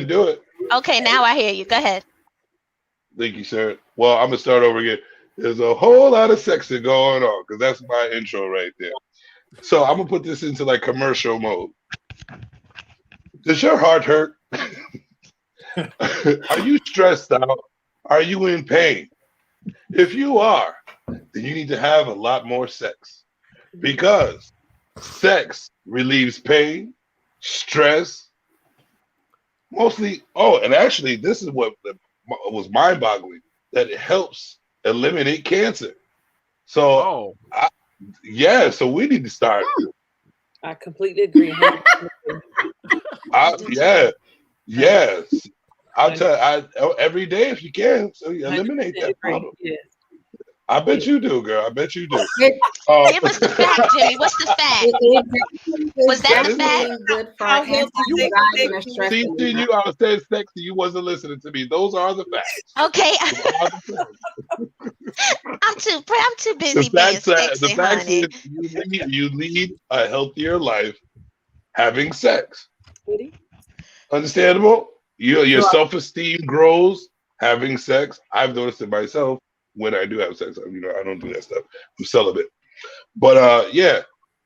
Speaker 6: do it.
Speaker 7: Okay, now I hear you. Go ahead.
Speaker 6: Thank you, sir. Well, I'm gonna start over again. There's a whole lot of sexing going on because that's my intro right there. So I'm gonna put this into like commercial mode. Does your heart hurt? Are you stressed out? Are you in pain? If you are, then you need to have a lot more sex because sex relieves pain, stress, mostly. Oh, and actually, this is what was mind-boggling, that it helps eliminate cancer. So,
Speaker 4: Oh,
Speaker 6: so we need to start.
Speaker 5: I completely agree.
Speaker 6: Yes. I'll tell you, every day if you can, so you eliminate that problem.
Speaker 5: Yes.
Speaker 6: I bet you do, girl. I bet you do.
Speaker 7: Give us the fact, Jimmy. What's the fact? Was that the fact?
Speaker 2: Good for anti-anxiety and stress
Speaker 6: See,
Speaker 2: relief.
Speaker 6: you I said sexy. You wasn't listening to me. Those are the facts.
Speaker 7: Okay.
Speaker 6: Those are the facts.
Speaker 7: I'm too busy
Speaker 6: The
Speaker 7: being
Speaker 6: facts,
Speaker 7: sexy, honey.
Speaker 6: is you lead a healthier life having sex. Understandable? Your self-esteem grows having sex. I've noticed it myself when I do have sex. You know, I don't do that stuff. I'm celibate. But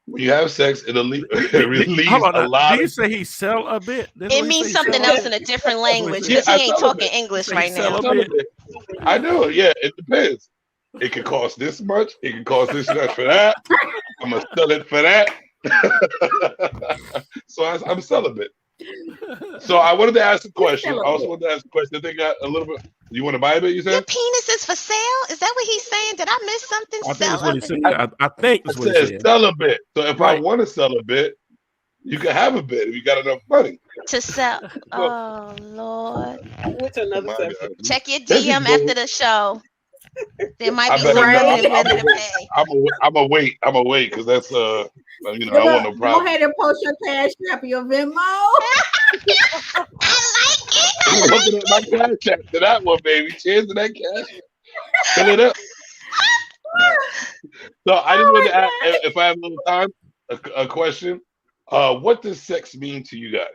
Speaker 6: when you have sex, it relieves
Speaker 4: hold on.
Speaker 6: a lot.
Speaker 4: Did you say he sell a bit?
Speaker 7: It means something else in a different language because
Speaker 6: Yeah,
Speaker 7: he
Speaker 6: I
Speaker 7: ain't
Speaker 6: sell a
Speaker 7: talking
Speaker 6: bit.
Speaker 7: English
Speaker 4: He
Speaker 7: right
Speaker 4: sell
Speaker 7: now.
Speaker 4: a bit.
Speaker 6: I know, yeah, it depends. It can cost this much. It can cost this much for that. I'm gonna sell it for that. So I'm celibate. So I wanted to ask a question. I also wanted to ask a question. I think a little bit. You want to buy a bit? You
Speaker 7: Your
Speaker 6: said?
Speaker 7: penis is for sale? Is that what he's saying? Did I miss something?
Speaker 4: I think that's what he
Speaker 7: Sell
Speaker 4: said. I think
Speaker 6: I
Speaker 4: that's what he
Speaker 6: said
Speaker 4: said.
Speaker 6: sell a bit. So if I
Speaker 4: Right.
Speaker 6: want to sell a bit, you can have a bit if you got enough money.
Speaker 7: to sell. Oh Lord.
Speaker 5: What's another
Speaker 6: My
Speaker 5: subject?
Speaker 6: God.
Speaker 7: Check your
Speaker 6: This is
Speaker 7: DM
Speaker 6: good.
Speaker 7: after the show. There might
Speaker 6: I
Speaker 7: be
Speaker 6: better
Speaker 7: something
Speaker 6: not.
Speaker 7: you're willing to pay.
Speaker 6: I'm a wait because that's I want no
Speaker 2: Go
Speaker 6: problem.
Speaker 2: ahead and post your Cash App, your Venmo.
Speaker 7: I like it.
Speaker 6: I'm looking at my cash app to that one, baby. Cheers to that cash app. Fill it up. So I just wanted to ask, if I have a little time, a question. What does sex mean to you guys?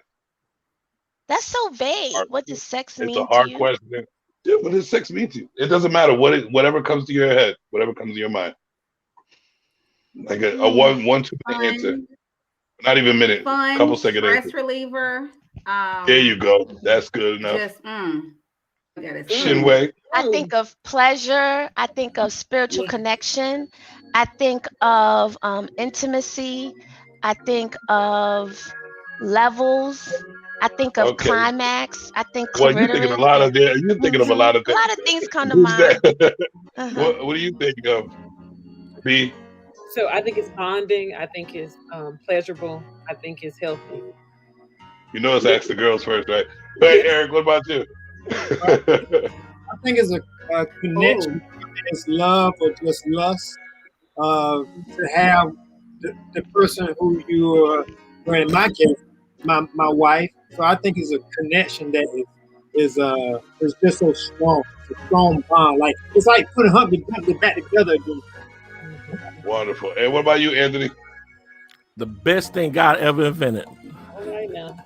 Speaker 7: That's so vague. What does sex
Speaker 6: It's
Speaker 7: mean
Speaker 6: a hard
Speaker 7: to you?
Speaker 6: question. Yeah, what does sex mean to you? It doesn't matter whatever comes to your head, whatever comes to your mind. Like a one 2 minute answer. Not even a minute. Couple second
Speaker 2: stress
Speaker 6: answer.
Speaker 2: reliever.
Speaker 6: There you go. That's good enough.
Speaker 2: Just That is
Speaker 6: Shinwei.
Speaker 7: I think of pleasure. I think of spiritual
Speaker 2: Yeah.
Speaker 7: connection. I think of intimacy. I think of levels. I think of
Speaker 6: Okay.
Speaker 7: climax. I think
Speaker 6: Well, you're thinking a lot of
Speaker 7: clitoris.
Speaker 6: You're thinking of a lot of
Speaker 7: A
Speaker 6: things.
Speaker 7: lot of things come to
Speaker 6: Who's
Speaker 7: mind.
Speaker 6: that?
Speaker 7: Uh-huh.
Speaker 6: What do you think of? B.
Speaker 5: So I think it's bonding. I think it's pleasurable. I think it's healthy.
Speaker 6: You know, it's ask the girls first, right? Hey, Eric, what about you?
Speaker 1: I think it's a connection. It's love or just lust. To have the person who you are, well, in my case, my wife. So I think it's a connection that is just so strong. It's a strong bond. Like it's like putting Humpty Dumpty back together again.
Speaker 6: Wonderful. And what about you, Anthony?
Speaker 4: The best thing God ever invented.
Speaker 5: All right now.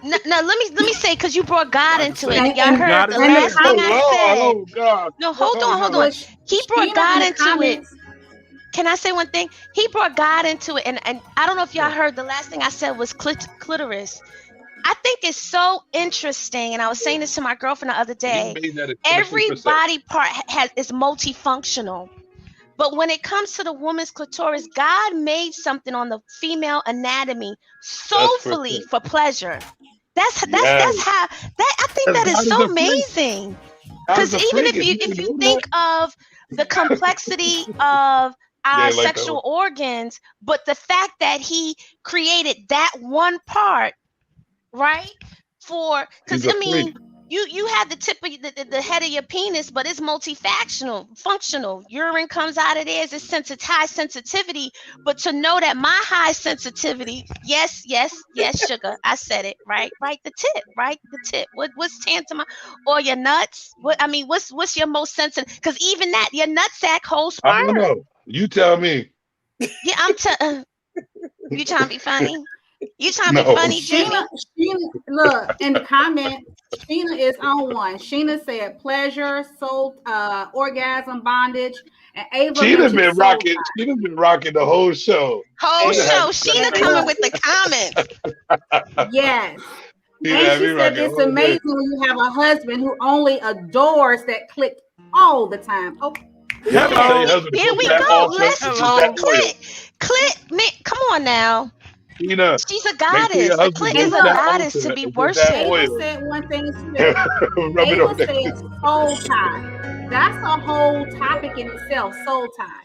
Speaker 7: No, let me say, because you brought God into it.
Speaker 2: And-
Speaker 7: Y'all
Speaker 2: and-
Speaker 7: heard
Speaker 4: God
Speaker 7: the
Speaker 4: is
Speaker 7: last
Speaker 6: Oh,
Speaker 7: thing I said.
Speaker 6: oh, God.
Speaker 7: No, hold on.
Speaker 2: But
Speaker 7: He brought
Speaker 2: Sheena
Speaker 7: God
Speaker 2: in the
Speaker 7: into it.
Speaker 2: comments-
Speaker 7: Can I say one thing? He brought God into it, and I don't know if y'all heard the last thing I said was clitoris. I think it's so interesting, and I was saying this to my girlfriend the other day.
Speaker 6: You made that a
Speaker 7: Every
Speaker 6: 100%.
Speaker 7: body part is multifunctional, but when it comes to the woman's clitoris, God made something on the female anatomy soulfully for pleasure. That's how that I think that is so amazing. Because even if you think of the complexity of our
Speaker 6: like that
Speaker 7: sexual organs, but the fact that he created that one part, right? Because
Speaker 6: He's a
Speaker 7: I mean,
Speaker 6: freak.
Speaker 7: you have the tip of the head of your penis, but it's functional. Urine comes out of there. It's high sensitivity. But to know that my high sensitivity, yes, sugar, I said it, right? The tip. What's tantamount? Or your nuts? What's your most sensitive? Because even that, your nutsack holds
Speaker 6: I don't
Speaker 7: sperm.
Speaker 6: know. You tell me.
Speaker 7: Yeah, you trying to be funny? You trying to be
Speaker 6: No.
Speaker 7: funny, Jimmy?
Speaker 2: Sheena, look in the comment. Sheena is on one. Sheena said pleasure, soul, orgasm, bondage, and Ava
Speaker 6: She'd
Speaker 2: mentioned
Speaker 6: been
Speaker 2: soul
Speaker 6: rocking the whole show.
Speaker 7: Whole
Speaker 6: Sheena
Speaker 7: show.
Speaker 6: had-
Speaker 7: Sheena coming with the comments.
Speaker 2: tie. Yes.
Speaker 6: She'd
Speaker 2: And
Speaker 6: have
Speaker 2: she
Speaker 6: me
Speaker 2: said
Speaker 6: rocking
Speaker 2: it's
Speaker 6: all day.
Speaker 2: amazing when you have a husband who only adores that click all the time. Oh,
Speaker 6: You have to tell your husband to
Speaker 7: Here
Speaker 6: put
Speaker 7: we
Speaker 6: that
Speaker 7: go.
Speaker 6: also
Speaker 7: Let's
Speaker 6: into
Speaker 7: talk
Speaker 6: that oil.
Speaker 7: clit. Man, come on now.
Speaker 6: Sheena,
Speaker 7: She's a
Speaker 6: make sure
Speaker 7: goddess.
Speaker 6: your
Speaker 7: The
Speaker 6: husband
Speaker 7: clit
Speaker 6: puts
Speaker 7: is a
Speaker 6: that
Speaker 7: goddess
Speaker 6: onto
Speaker 7: to
Speaker 6: it
Speaker 7: be
Speaker 6: and put
Speaker 7: worshipped.
Speaker 6: that
Speaker 2: Ava
Speaker 6: oil.
Speaker 2: said one thing too.
Speaker 6: Rub it
Speaker 2: Ava
Speaker 6: on there.
Speaker 2: said soul tie. That's a whole topic in itself, soul tie.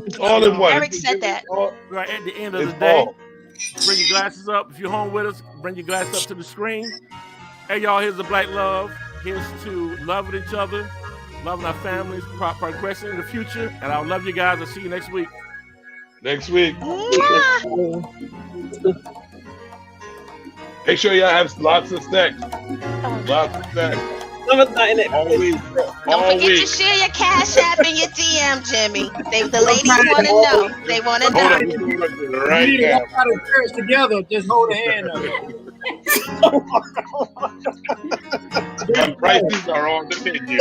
Speaker 6: It's all in one.
Speaker 7: Eric said that.
Speaker 4: Right at the end of
Speaker 6: It's
Speaker 4: the day,
Speaker 6: all.
Speaker 4: bring your glasses up. If you're home with us, bring your glasses up to the screen. Hey, y'all, here's the Black Love. Here's to loving each other, loving our families, progressing in the future. And I'll love you guys. I'll see you next week.
Speaker 6: Next week.
Speaker 7: Mwah.
Speaker 6: Make sure y'all have lots of sex. Lots of sex. All week.
Speaker 7: Don't forget to share your Cash App and your DM, Jimmy. The ladies want to know. They want to
Speaker 6: Hold
Speaker 7: know.
Speaker 6: on, we're doing it right
Speaker 1: You
Speaker 6: now.
Speaker 1: got to church together. Just hold a hand up.
Speaker 6: The prices are on the menu.